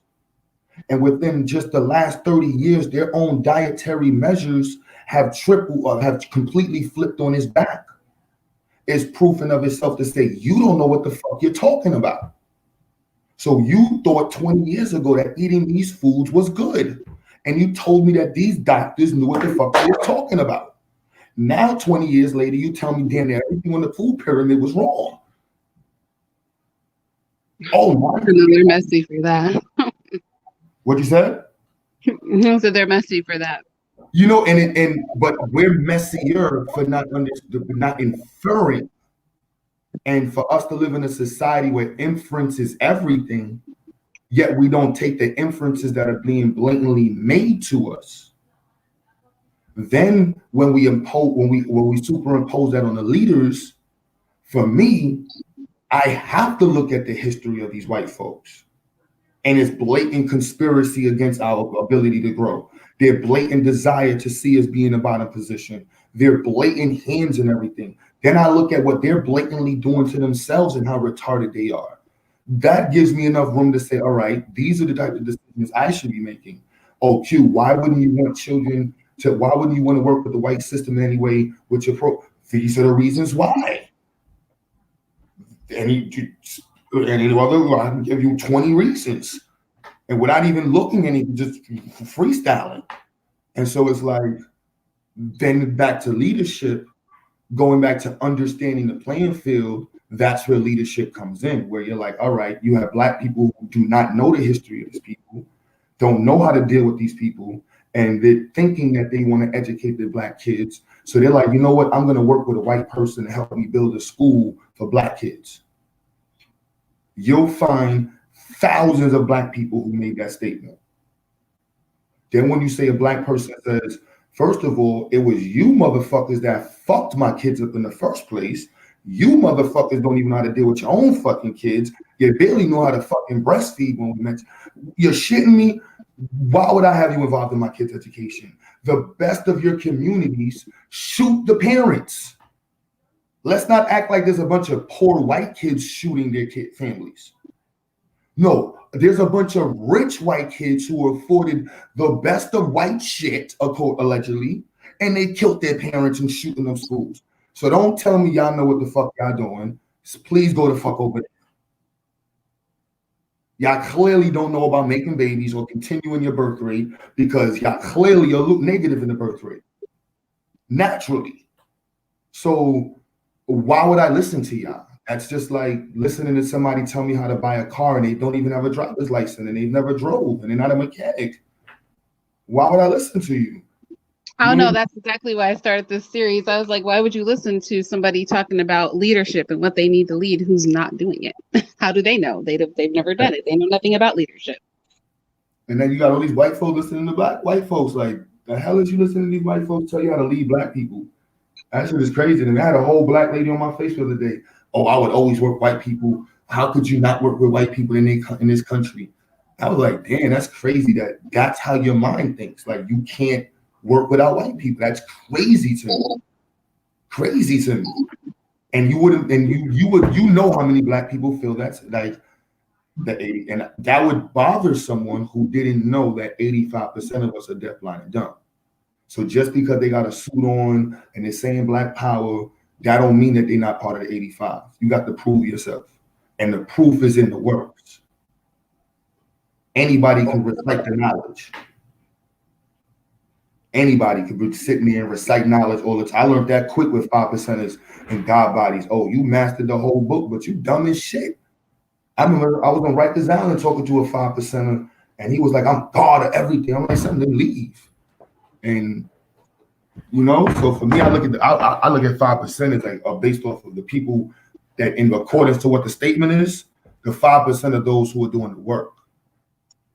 and within just the last 30 years, their own dietary measures have tripled or have completely flipped on his back, is proof in of itself to say, you don't know what the fuck you're talking about. So you thought 20 years ago that eating these foods was good. And you told me that these doctors knew what the fuck they were talking about. Now, 20 years later, you tell me, damn, everything on the food pyramid was wrong. Oh my! So they're messy for that. What you said? So they're messy for that. But we're messier for not inferring, and for us to live in a society where inference is everything, yet we don't take the inferences that are being blatantly made to us. Then when we superimpose that on the leaders, for me, I have to look at the history of these white folks and its blatant conspiracy against our ability to grow, their blatant desire to see us be in a bottom position, their blatant hands and everything. Then I look at what they're blatantly doing to themselves and how retarded they are. That gives me enough room to say, all right, these are the type of decisions I should be making. Oh, Q, why wouldn't you want to work with the white system in any way with your These are the reasons why. Any other, I can give you 20 reasons. And without even looking at it, just freestyling. And so it's like, then back to leadership, going back to understanding the playing field, that's where leadership comes in, where you're like, all right, you have Black people who do not know the history of these people, don't know how to deal with these people, and they're thinking that they want to educate their Black kids. So they're like, you know what, I'm going to work with a white person to help me build a school for Black kids. You'll find thousands of Black people who made that statement. Then when you say a Black person says, first of all, it was you motherfuckers that fucked my kids up in the first place. You motherfuckers don't even know how to deal with your own fucking kids. You barely know how to fucking breastfeed when we met. You're shitting me? Why would I have you involved in my kids' education? The best of your communities shoot the parents. Let's not act like there's a bunch of poor white kids shooting their families. No, there's a bunch of rich white kids who were afforded the best of white shit, allegedly, and they killed their parents and shooting them schools. So don't tell me y'all know what the fuck y'all doing. Please go the fuck over Y'all clearly don't know about making babies or continuing your birth rate because y'all clearly are negative in the birth rate naturally. So why would I listen to y'all? That's just like listening to somebody tell me how to buy a car and they don't even have a driver's license and they've never drove and they're not a mechanic. Why would I listen to you? I You don't don't know. even, That's exactly why I started this series. I was like, why would you listen to somebody talking about leadership and what they need to lead who's not doing it? How do they know? They've never done it. They know nothing about leadership. and then you got all these white folks listening to black white folks. Like, the hell is you listening to these white folks tell you how to lead black people? That shit is crazy. And I had a whole black lady on my face the other day. Oh, I would always work with white people. How could you not work with white people in this country? I was like, damn, that's crazy. That's how your mind thinks. Like, you can't work without white people. That's crazy to me. Crazy to me. And you wouldn't, and you know how many black people feel that's like the 80, and that would bother someone who didn't know that 85% of us are deafblind and dumb. So just because they got a suit on and they're saying black power, that don't mean that they're not part of the 85. You got to prove yourself. And the proof is in the words. Anybody can recite the knowledge. Anybody could be sitting there and recite knowledge all the time. I learned that quick with 5%ers and God bodies. Oh, you mastered the whole book, but you dumb as shit. I remember I was on Rikers Island talking to a 5%er, and he was like, I'm God of everything. I'm like, something, leave. And so for me, I look at I look at 5% as like based off of the people that, in accordance to what the statement is, the 5% of those who are doing the work,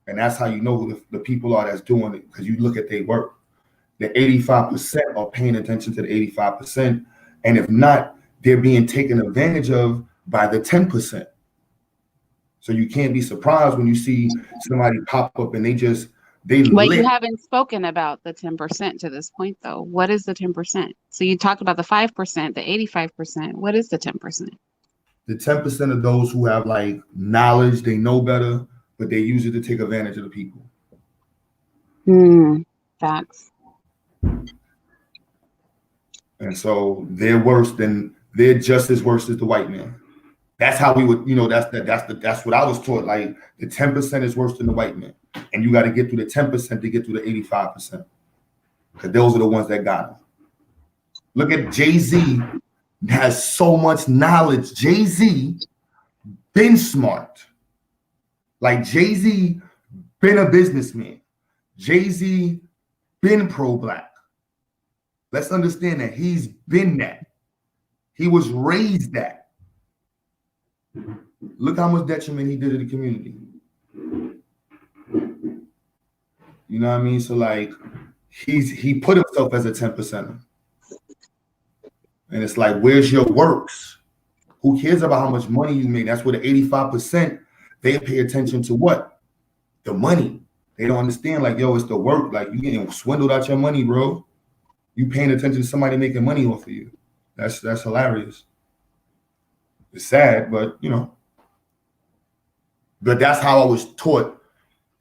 and that's how you know who the people are that's doing it, because you look at their work. The 85% are paying attention to the 85%, and if not, they're being taken advantage of by the 10%. So you can't be surprised when you see somebody pop up and they But you lit. haven't spoken about the 10% to this point, though. What is the 10%? So you talked about the 5%, the 85%. What is the 10%? The 10% of those who have like knowledge, they know better, but they use it to take advantage of the people. Facts. And so they're just as worse as the white man. That's how we would, that's what I was taught. Like, the 10% is worse than the white man. And you got to get through the 10% to get through the 85%. Because those are the ones that got them. Look at Jay-Z, has so much knowledge. Jay-Z been smart. Like, Jay-Z been a businessman. Jay-Z been pro-black. Let's understand that he's been that. He was raised that. Look how much detriment he did to the community. You know what I mean? So like, he put himself as a 10%. And it's like, where's your works? Who cares about how much money you make? That's where the 85%, they pay attention to what? The money. They don't understand, like, yo, it's the work. Like, you getting swindled out your money, bro. You paying attention to somebody making money off of you. That's hilarious. It's sad, but but that's how I was taught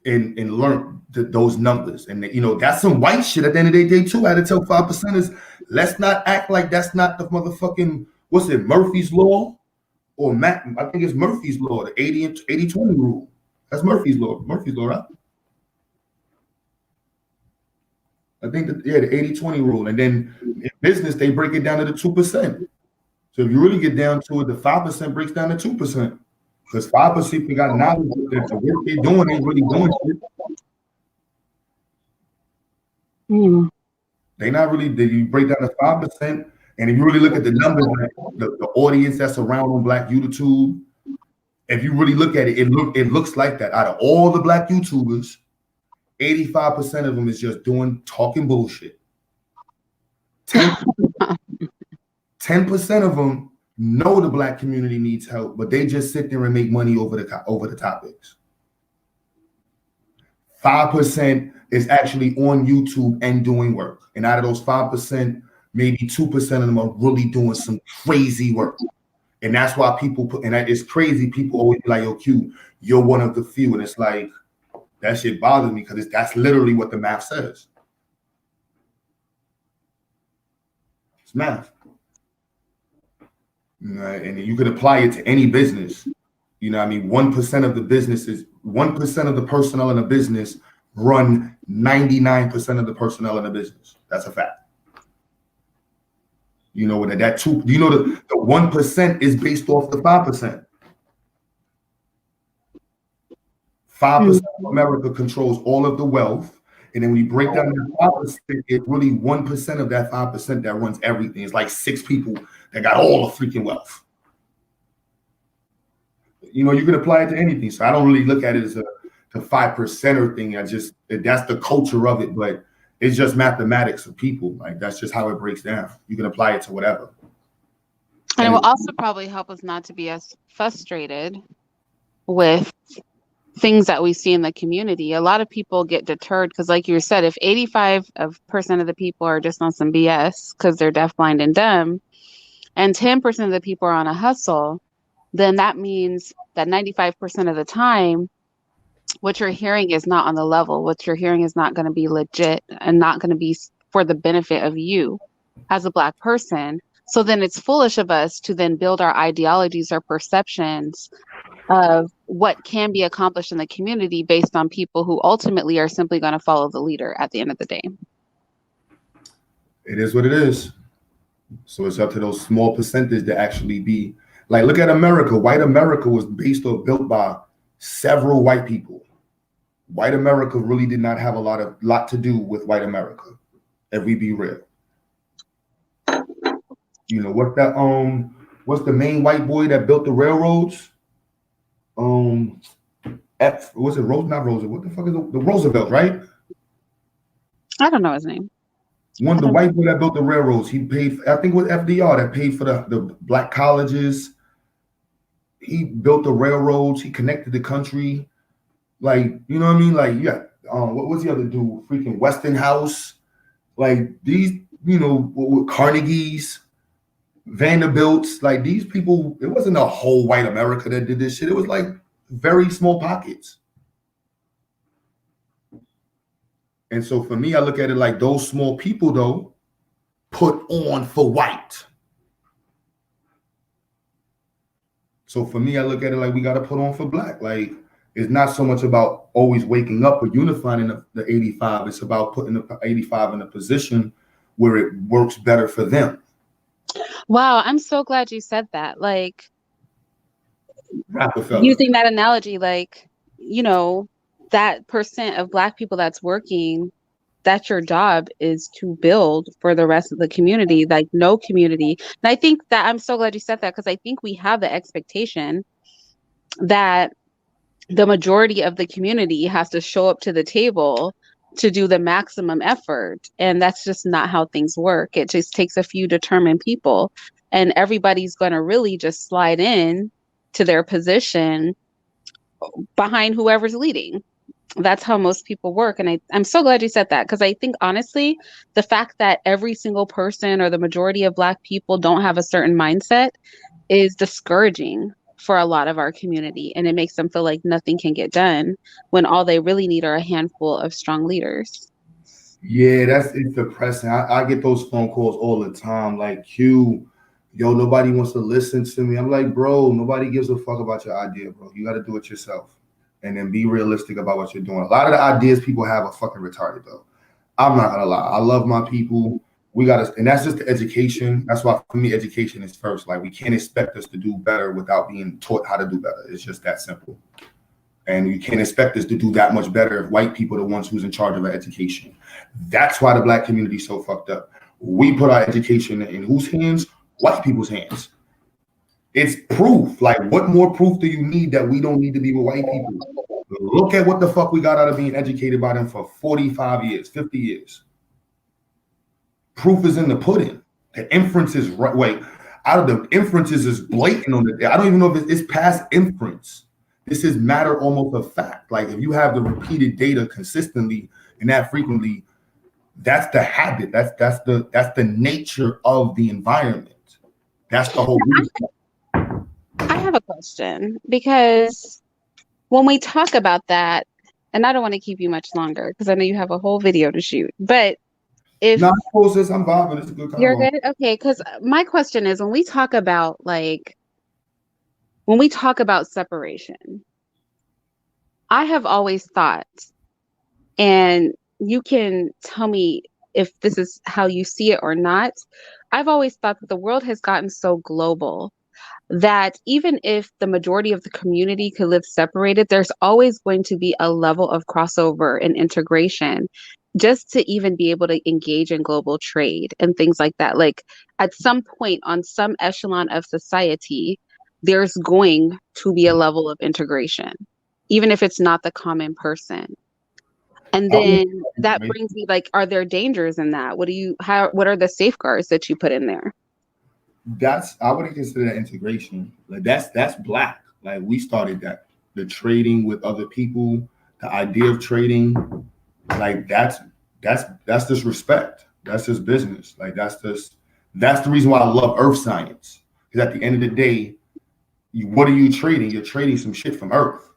and learned those numbers. And that's some white shit at the end of the day too. I had to tell 5%ers, let's not act like that's not the motherfucking, what's it, Murphy's Law? Or I think it's Murphy's Law, the 80-20 rule. That's Murphy's Law. Murphy's Law, right? I think the 80-20 rule. And then in business, they break it down to the 2%. So if you really get down to it, the 5% breaks down to 2%. Because 5% got knowledge that the work they're doing ain't really doing shit. They not really, you break down to 5%. And if you really look at the numbers, like the audience that's around on Black YouTube, if you really look at it, it looks like that. Out of all the Black YouTubers, 85% of them is just talking bullshit. 10% of them know the Black community needs help, but they just sit there and make money over the topics. 5% is actually on YouTube and doing work. And out of those 5%, maybe 2% of them are really doing some crazy work. And that's why and that is crazy. People always be like, yo, Q, you're one of the few. And it's like, that shit bothers me because that's literally what the math says. It's math. And you could apply it to any business. You know what I mean? 1% of the business is 1% of the personnel in a business run 99% of the personnel in a business. That's a fact. You know what that two, you know the 1% is based off the 5%. 5% of Mhm. America controls all of the wealth. And then when you break down that 5%, it's really 1% of that 5% that runs everything. It's like 6 people that got all the freaking wealth. You know, you can apply it to anything. So I don't really look at it as a the 5%er thing. That's the culture of it, but it's just mathematics of people. Like that's just how it breaks down. You can apply it to whatever. And it And will also probably help us not to be as frustrated with things that we see in the community. A lot of people get deterred because, like you said, if 85% of the people are just on some BS because they're deaf, blind, and dumb, and 10% of the people are on a hustle, then that means that 95% of the time, what you're hearing is not on the level. What you're hearing is not going to be legit and not going to be for the benefit of you as a Black person. So then it's foolish of us to then build our ideologies or perceptions of what can be accomplished in the community based on people who ultimately are simply going to follow the leader at the end of the day. it is what it is. So it's up to those small percentage to actually be like, look at America. White America was based or built by several white people. White America really did not have a lot to do with white America, if we be real. You know, what's the main white boy that built the railroads? Um was it Rose? Not Roosevelt. What the fuck is the Roosevelt, right? I don't know his name. One I the don't know. white boy that built the railroads. He paid, I think, with FDR that paid for the black colleges. He built the railroads. He connected the country. Like, you know what I mean? Like, yeah. What was the other dude? Freaking Westinghouse. Like these, you know, with Carnegie's, Vanderbilt's. Like these people. It wasn't a whole white America that did this shit. It was like very small pockets. And so for me, I look at it like those small people though put on for white. So for me, I look at it like we got to put on for black. Like it's not so much about always waking up or unifying the 85. It's about putting the 85 in a position where it works better for them. Wow, I'm so glad you said that. Like, Rockefeller. using that analogy, like, you know, that percent of Black people that's working, that's your job is to build for the rest of the community, like no community. And I think that I'm so glad you said that because I think we have the expectation that the majority of the community has to show up to the table to do the maximum effort. And that's just not how things work. It just takes a few determined people, and everybody's going to really just slide in to their position behind whoever's leading. That's how most people work. And I'm so glad you said that because I think honestly, the fact that every single person or the majority of Black people don't have a certain mindset is discouraging for a lot of our community. And it makes them feel like nothing can get done when all they really need are a handful of strong leaders. Yeah, it's depressing. I get those phone calls all the time. Like, Q, yo, nobody wants to listen to me. I'm like, bro, nobody gives a fuck about your idea, bro. You got to do it yourself. And then be realistic about what you're doing. A lot of the ideas people have are fucking retarded, though. I'm not gonna lie. I love my people. We gotta, and that's just the education. That's why for me, education is first. Like we can't expect us to do better without being taught how to do better. It's just that simple. And you can't expect us to do that much better if white people are the ones who's in charge of our education. That's why the black community is so fucked up. We put our education in whose hands? White people's hands. It's proof. Like, what more proof do you need that we don't need to be with white people? Look at what the fuck we got out of being educated by them for 45 years, 50 years. Proof is in the pudding. The inference is right. Wait, out of the inferences is blatant on it. I don't even know if it's past inference. This is matter almost of fact. Like if you have the repeated data consistently and that frequently, that's the habit. That's the nature of the environment. That's the whole reason. I have a question because when we talk about that, and I don't want to keep you much longer because I know you have a whole video to shoot, but if No, I'm vibing. It's a good you're combo. good, okay, because my question is when we talk about separation, I have always thought, and you can tell me if this is how you see it or not. I've always thought that the world has gotten so global that even if the majority of the community could live separated, there's always going to be a level of crossover and integration just to even be able to engage in global trade and things like that. Like at some point on some echelon of society, there's going to be a level of integration, even if it's not the common person. And I wouldn't then say that integration. brings me like, are there dangers in that? What are the safeguards that you put in there? That's I wouldn't consider that integration. Like that's black. Like we started that. The trading with other people, the idea of trading, like that's just respect. That's just business. Like that's the reason why I love earth science. Because at the end of the day, what are you trading? You're trading some shit from earth.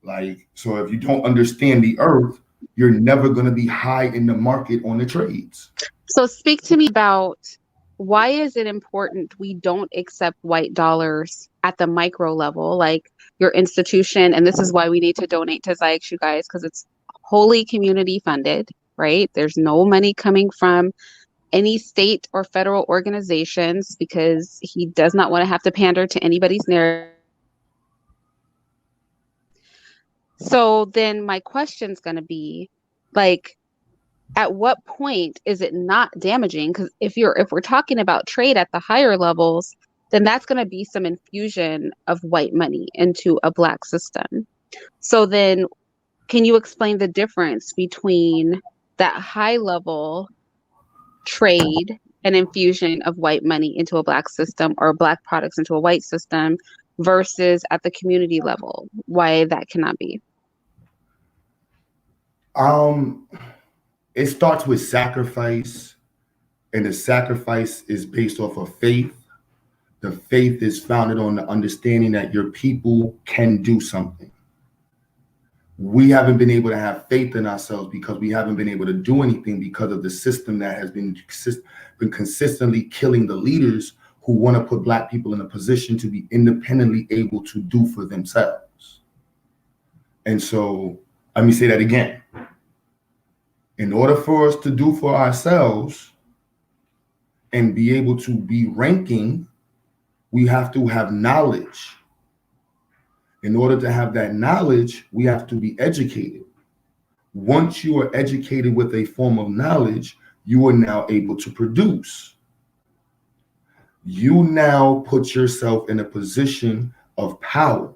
Like, so if you don't understand the earth, you're never gonna be high in the market on the trades. So speak to me about why is it important we don't accept white dollars at the micro level, like your institution, and this is why we need to donate to Zayek, you guys, because it's wholly community funded, right? There's no money coming from any state or federal organizations because he does not want to have to pander to anybody's narrative. So then my question's going to be like, at what point is it not damaging? Because if we're talking about trade at the higher levels, then that's going to be some infusion of white money into a black system. So then can you explain the difference between that high level trade and infusion of white money into a black system or black products into a white system versus at the community level, why that cannot be? Um, it starts with sacrifice, and the sacrifice is based off of faith. The faith is founded on the understanding that your people can do something. We haven't been able to have faith in ourselves because we haven't been able to do anything because of the system that has been consistently killing the leaders who want to put black people in a position to be independently able to do for themselves. And so let me say that again. In order for us to do for ourselves and be able to be ranking, we have to have knowledge. In order to have that knowledge, we have to be educated. Once you are educated with a form of knowledge, you are now able to produce. You now put yourself in a position of power.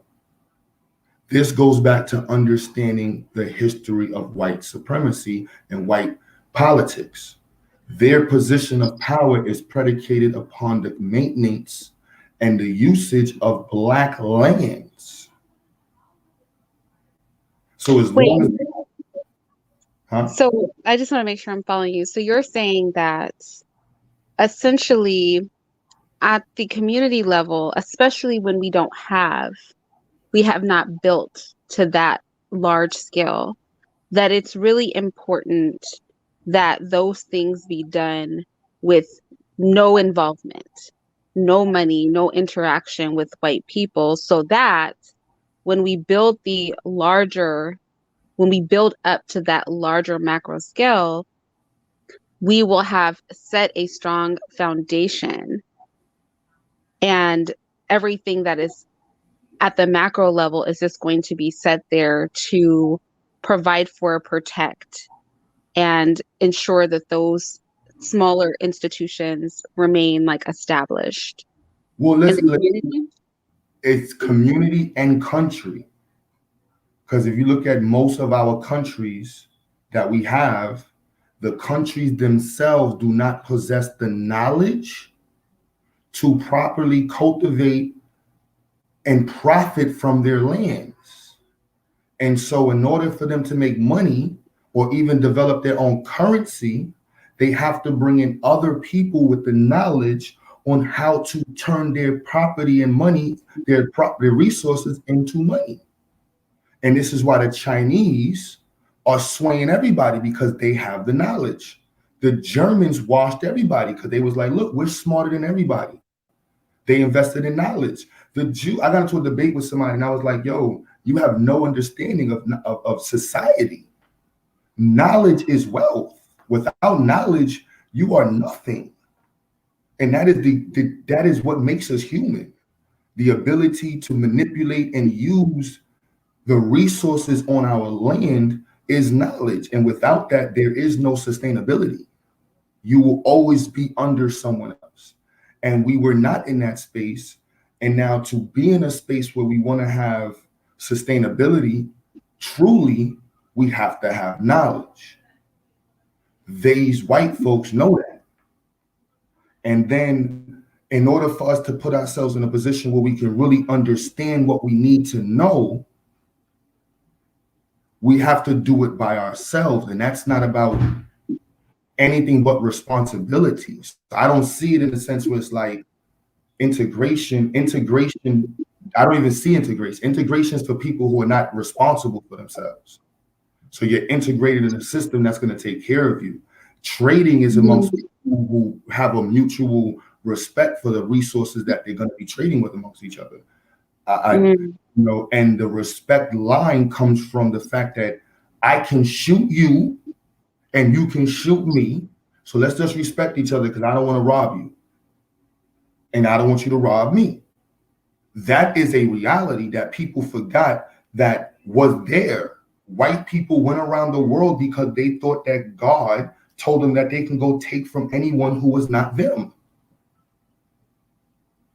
This goes back to understanding the history of white supremacy and white politics. Their position of power is predicated upon the maintenance and the usage of black lands. So as Wait, long as, huh? so I just want to make sure I'm following you. So you're saying that essentially at the community level, especially when we have not built to that large scale, that it's really important that those things be done with no involvement, no money, no interaction with white people, so that when we build when we build up to that larger macro scale, we will have set a strong foundation and everything that is at the macro level is just going to be set there to provide for, protect, and ensure that those smaller institutions remain like established Well, in the let's community. it's community and country. Because if you look at most of our countries that we have, the countries themselves do not possess the knowledge to properly cultivate and profit from their lands. And so, in order for them to make money or even develop their own currency, they have to bring in other people with the knowledge on how to turn their property and money, their resources into money. And this is why the Chinese are swaying everybody because they have the knowledge. The Germans washed everybody because they was like, look, we're smarter than everybody. They invested in knowledge. The Jew, I got into a debate with somebody and I was like, yo, You have no understanding of society. Knowledge is wealth. Without knowledge, you are nothing. And that is that is what makes us human. The ability to manipulate and use the resources on our land is knowledge. And without that, there is no sustainability. You will always be under someone else. And we were not in that space. And now to be in a space where we want to have sustainability, truly, we have to have knowledge. These white folks know that. And then, in order for us to put ourselves in a position where we can really understand what we need to know, we have to do it by ourselves. And that's not about anything but responsibilities. I don't see it in the sense where it's like integration. I don't even see integration. Integration is for people who are not responsible for themselves. So you're integrated in a system that's going to take care of you. Trading is amongst people who have a mutual respect for the resources that they're going to be trading with amongst each other. And the respect line comes from the fact that I can shoot you and you can shoot me. So let's just respect each other because I don't want to rob you. And I don't want you to rob me. That is a reality that people forgot that was there. White people went around the world because they thought that God told them that they can go take from anyone who was not them.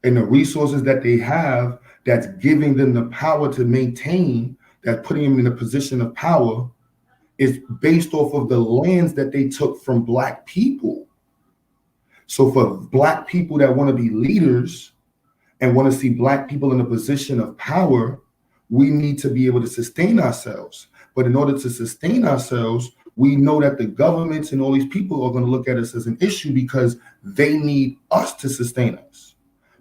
And the resources that they have that's giving them the power to maintain, that's putting them in a position of power, is based off of the lands that they took from Black people. So for Black people that want to be leaders and want to see Black people in a position of power, we need to be able to sustain ourselves. But in order to sustain ourselves, we know that the governments and all these people are going to look at us as an issue because they need us to sustain us.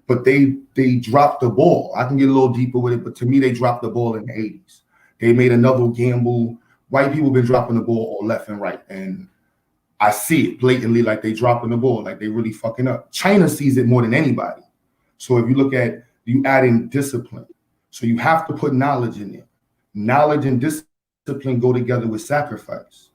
But they dropped the ball. I can get a little deeper with it, but to me, they dropped the ball in the 80s. They made another gamble. White people have been dropping the ball all left and right. And I see it blatantly, like they dropping the ball, like they really fucking up. China sees it more than anybody. So if you look at, you add in discipline. So you have to put knowledge in there. Knowledge and discipline go together with sacrifice.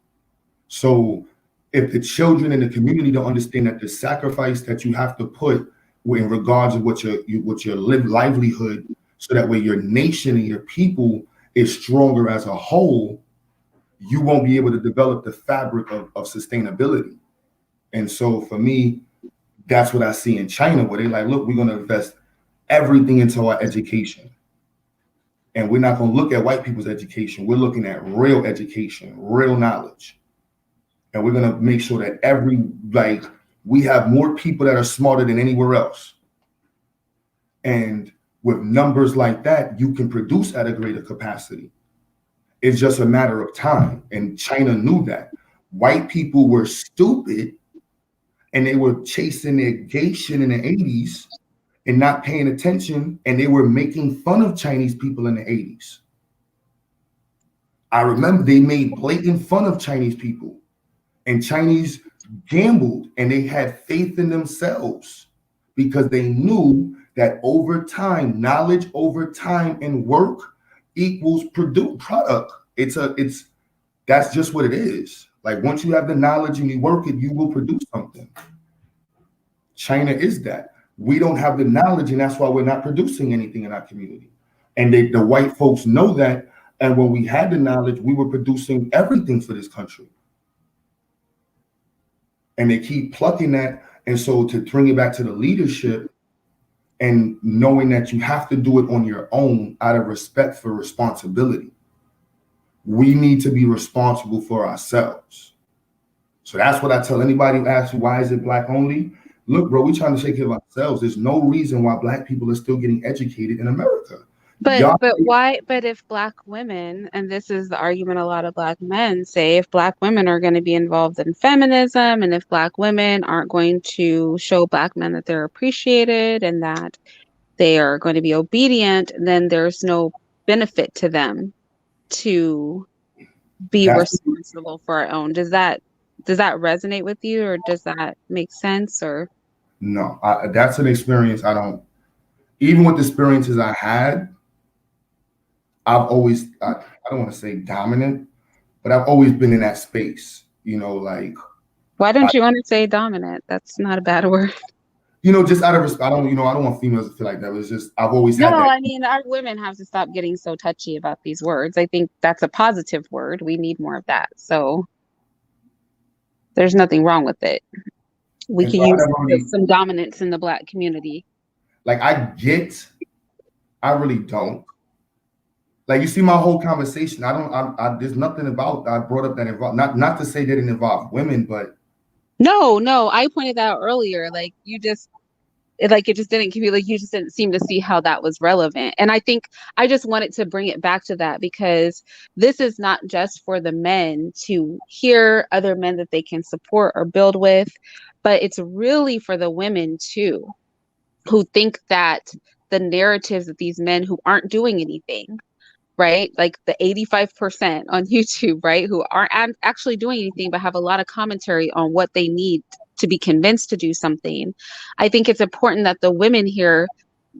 So if the children in the community don't understand that the sacrifice that you have to put in regards of what your livelihood, so that way your nation and your people is stronger as a whole, you won't be able to develop the fabric of sustainability. And so for me, that's what I see in China, where they're like, look, we're going to invest everything into our education. And we're not going to look at white people's education. We're looking at real education, real knowledge. And we're going to make sure that we have more people that are smarter than anywhere else. And with numbers like that, you can produce at a greater capacity. It's just a matter of time. And China knew that. White people were stupid and they were chasing their gay shit in the 80s and not paying attention. And they were making fun of Chinese people in the 80s. I remember they made blatant fun of Chinese people. And Chinese gambled and they had faith in themselves because they knew that over time, knowledge over time and work equals product. That's just what it is. Like once you have the knowledge and you work it, you will produce something. China is that. We don't have the knowledge, and that's why we're not producing anything in our community. And the white folks know that. And when we had the knowledge, we were producing everything for this country. And they keep plucking that. And so to bring it back to the leadership and knowing that you have to do it on your own out of respect for responsibility. We need to be responsible for ourselves. So that's what I tell anybody who asks me, why is it Black only? Look, bro, we're trying to take care of ourselves. There's no reason why Black people are still getting educated in America. But why? But if Black women, and this is the argument a lot of Black men say, if Black women are going to be involved in feminism, and if Black women aren't going to show Black men that they're appreciated and that they are going to be obedient, then there's no benefit to them to be responsible for our own. Does that resonate with you, or does that make sense? Or no, that's an experience I don't. Even with the experiences I had, I've always, I don't want to say dominant, but I've always been in that space, like, Why I, don't you want to say dominant? That's not a bad word. just out of respect, I don't want females to feel like that. It's just, I've always had No, that. I mean, our women have to stop getting so touchy about these words. I think that's a positive word. We need more of that. So there's nothing wrong with it. We And can so I use never really, some dominance in the Black community. like, I really don't. Like, you see my whole conversation. I don't, there's nothing about, I brought up that involved, not to say that it involved women, but No, no, I pointed that out earlier. Like you just it just didn't give you like you just didn't seem to see how that was relevant. And I think I just wanted to bring it back to that because this is not just for the men to hear other men that they can support or build with, but it's really for the women too, who think that the narratives of these men who aren't doing anything, right? Like the 85% on YouTube, right? Who aren't actually doing anything, but have a lot of commentary on what they need to be convinced to do something. I think it's important that the women here,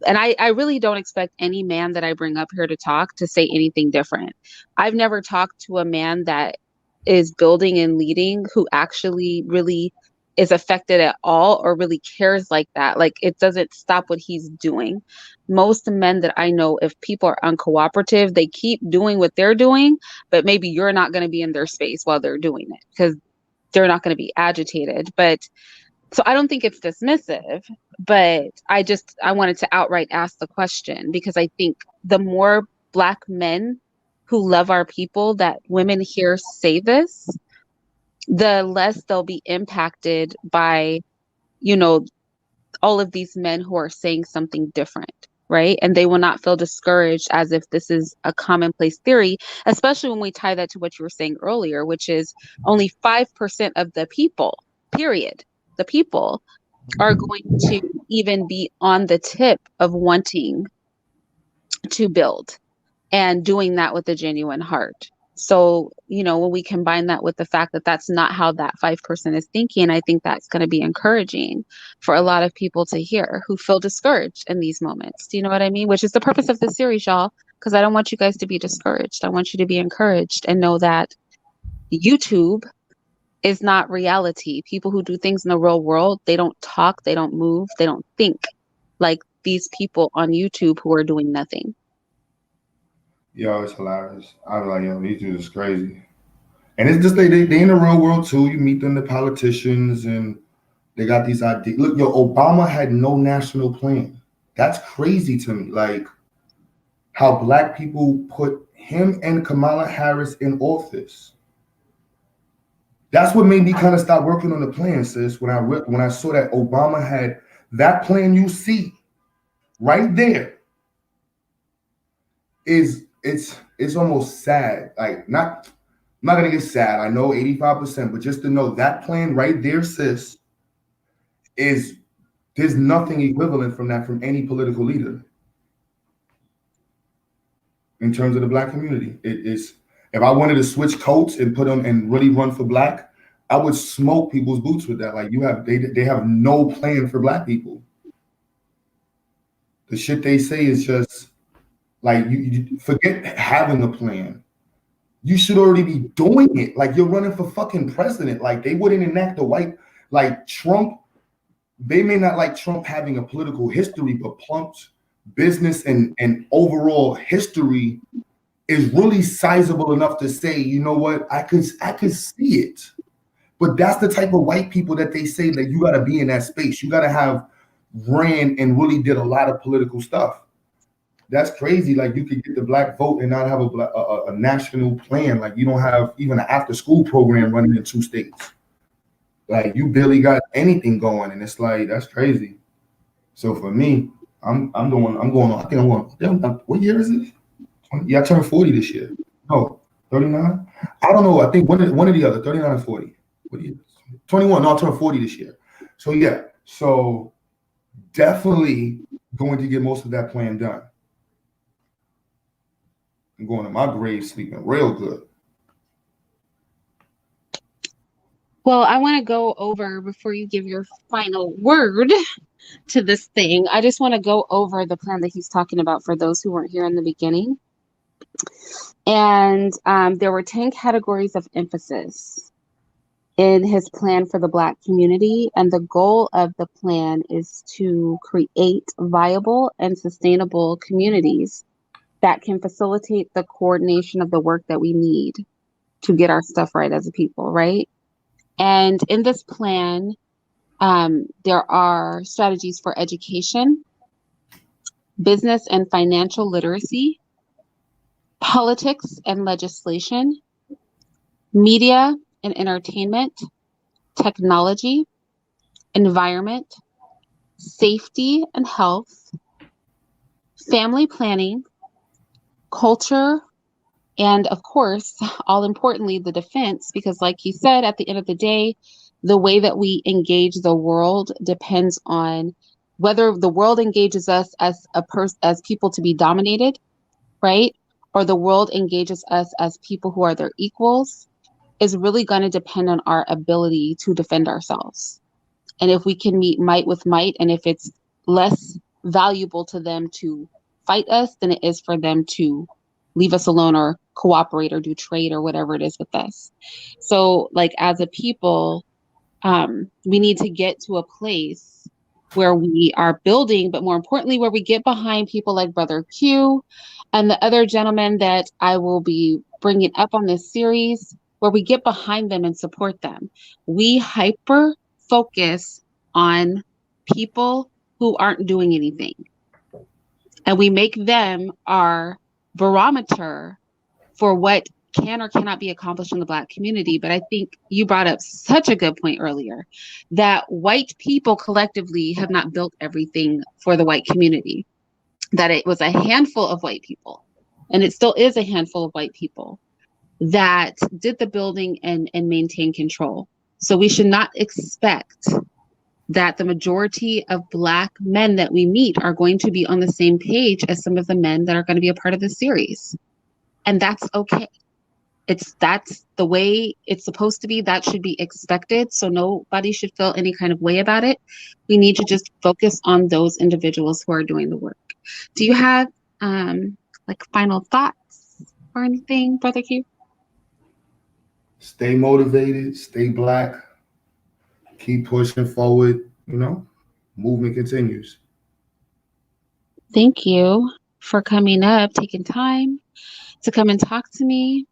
and I really don't expect any man that I bring up here to talk to say anything different. I've never talked to a man that is building and leading who actually really is affected at all or really cares like that. Like it doesn't stop what he's doing. Most men that I know, if people are uncooperative, they keep doing what they're doing, but maybe you're not going to be in their space while they're doing it because they're not going to be agitated. But so I don't think it's dismissive, but I wanted to outright ask the question because I think the more Black men who love our people that women here say this, the less they'll be impacted by, you know, all of these men who are saying something different, right? And they will not feel discouraged as if this is a commonplace theory, especially when we tie that to what you were saying earlier, which is only 5% of the people, period, the people are going to even be on the tip of wanting to build and doing that with a genuine heart. So, when we combine that with the fact that that's not how that 5% is thinking, I think that's going to be encouraging for a lot of people to hear who feel discouraged in these moments. Do you know what I mean? Which is the purpose of this series, y'all, because I don't want you guys to be discouraged. I want you to be encouraged and know that YouTube is not reality. People who do things in the real world, they don't talk, they don't move, they don't think like these people on YouTube who are doing nothing. yo, it's hilarious. I was like, yo, these dudes is crazy. And it's just they in the real world too. You meet them, the politicians, and they got these ideas. Look, yo, Obama had no national plan. That's crazy to me. Like how black people put him and Kamala Harris in office. That's what made me kind of start working on the plan, sis. When I saw that Obama had that plan, you see right there is it's almost sad. Like I'm not gonna get sad. I know 85%, but just to know that plan right there, sis, is there's nothing equivalent from that from any political leader in terms of the black community. It is if I wanted to switch coats and put them and really run for black, I would smoke people's boots with that. Like they have no plan for black people. The shit they say is just like you forget having a plan. You should already be doing it. Like you're running for fucking president. Like they wouldn't enact a white like Trump. They may not like Trump having a political history, but Trump's business and overall history is really sizable enough to say, you know what, I could see it. But that's the type of white people that they say that you got to be in that space. You got to have ran and really did a lot of political stuff. That's crazy. Like you could get the black vote and not have a national plan. Like you don't have even an after school program running in 2 states. Like you barely got anything going, and it's like that's crazy. So for me, I'm going on. I think I'm going. What year is it? Yeah, I turned 40 this year. No, 39. I don't know. I think one of the other 39 and 40. What year? 21. No, I turned 40 this year. So yeah. So definitely going to get most of that plan done. I'm going to my grave sleeping real good. Well, I want to go over before you give your final word to this thing. I just want to go over the plan that he's talking about for those who weren't here in the beginning. And there were 10 categories of emphasis in his plan for the Black community. And the goal of the plan is to create viable and sustainable communities that can facilitate the coordination of the work that we need to get our stuff right as a people, right? And in this plan, there are strategies for education, business and financial literacy, politics and legislation, media and entertainment, technology, environment, safety and health, family planning, culture, and of course, all importantly, the defense, because like you said, at the end of the day, the way that we engage the world depends on whether the world engages us as as people to be dominated, right? Or the world engages us as people who are their equals, is really going to depend on our ability to defend ourselves. And if we can meet might with might, and if it's less valuable to them to fight us than it is for them to leave us alone or cooperate or do trade or whatever it is with us. So, like, as a people, we need to get to a place where we are building, but more importantly, where we get behind people like Brother Q and the other gentlemen that I will be bringing up on this series, where we get behind them and support them. We hyper focus on people who aren't doing anything, and we make them our barometer for what can or cannot be accomplished in the Black community. But I think you brought up such a good point earlier that white people collectively have not built everything for the white community, that it was a handful of white people, and it still is a handful of white people that did the building and maintain control. So we should not expect that the majority of Black men that we meet are going to be on the same page as some of the men that are going to be a part of the series. And that's okay. That's the way it's supposed to be. That should be expected. So nobody should feel any kind of way about it. We need to just focus on those individuals who are doing the work. Do you have like final thoughts or anything, Brother Q? Stay motivated, stay Black, keep pushing forward, movement continues. Thank you for coming up, taking time to come and talk to me.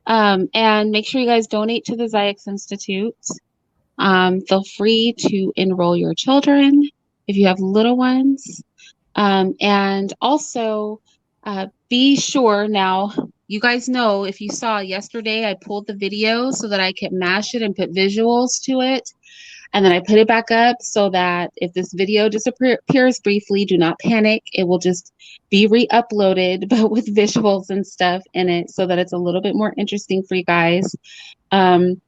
And make sure you guys donate to the Ziax Institute. Feel free to enroll your children if you have little ones. And also be sure now, you guys know, if you saw yesterday, I pulled the video so that I could mash it and put visuals to it. And then I put it back up so that if this video disappears briefly, do not panic. It will just be re-uploaded, but with visuals and stuff in it so that it's a little bit more interesting for you guys. Kind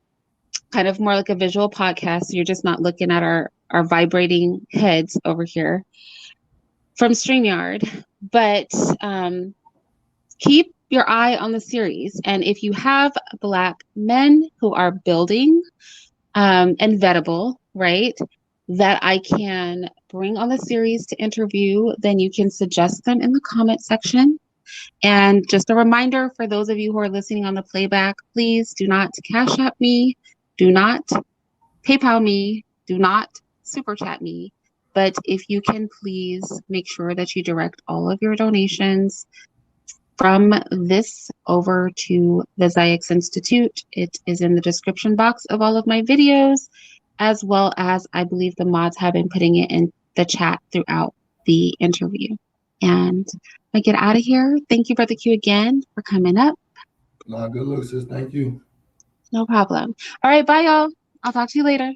of more like a visual podcast. So you're just not looking at our vibrating heads over here from StreamYard. But keep your eye on the series. And if you have Black men who are building and vettable, right, that I can bring on the series to interview, then you can suggest them in the comment section. And just a reminder for those of you who are listening on the playback, please do not Cash App me, do not PayPal me, do not Super Chat me. But if you can please make sure that you direct all of your donations from this over to the Ziax Institute. It is in the description box of all of my videos, as well as I believe the mods have been putting it in the chat throughout the interview. And I get out of here. Thank you, Brother Q, again for coming up. Good luck, sis. Thank you. No problem. All right, bye, y'all. I'll talk to you later.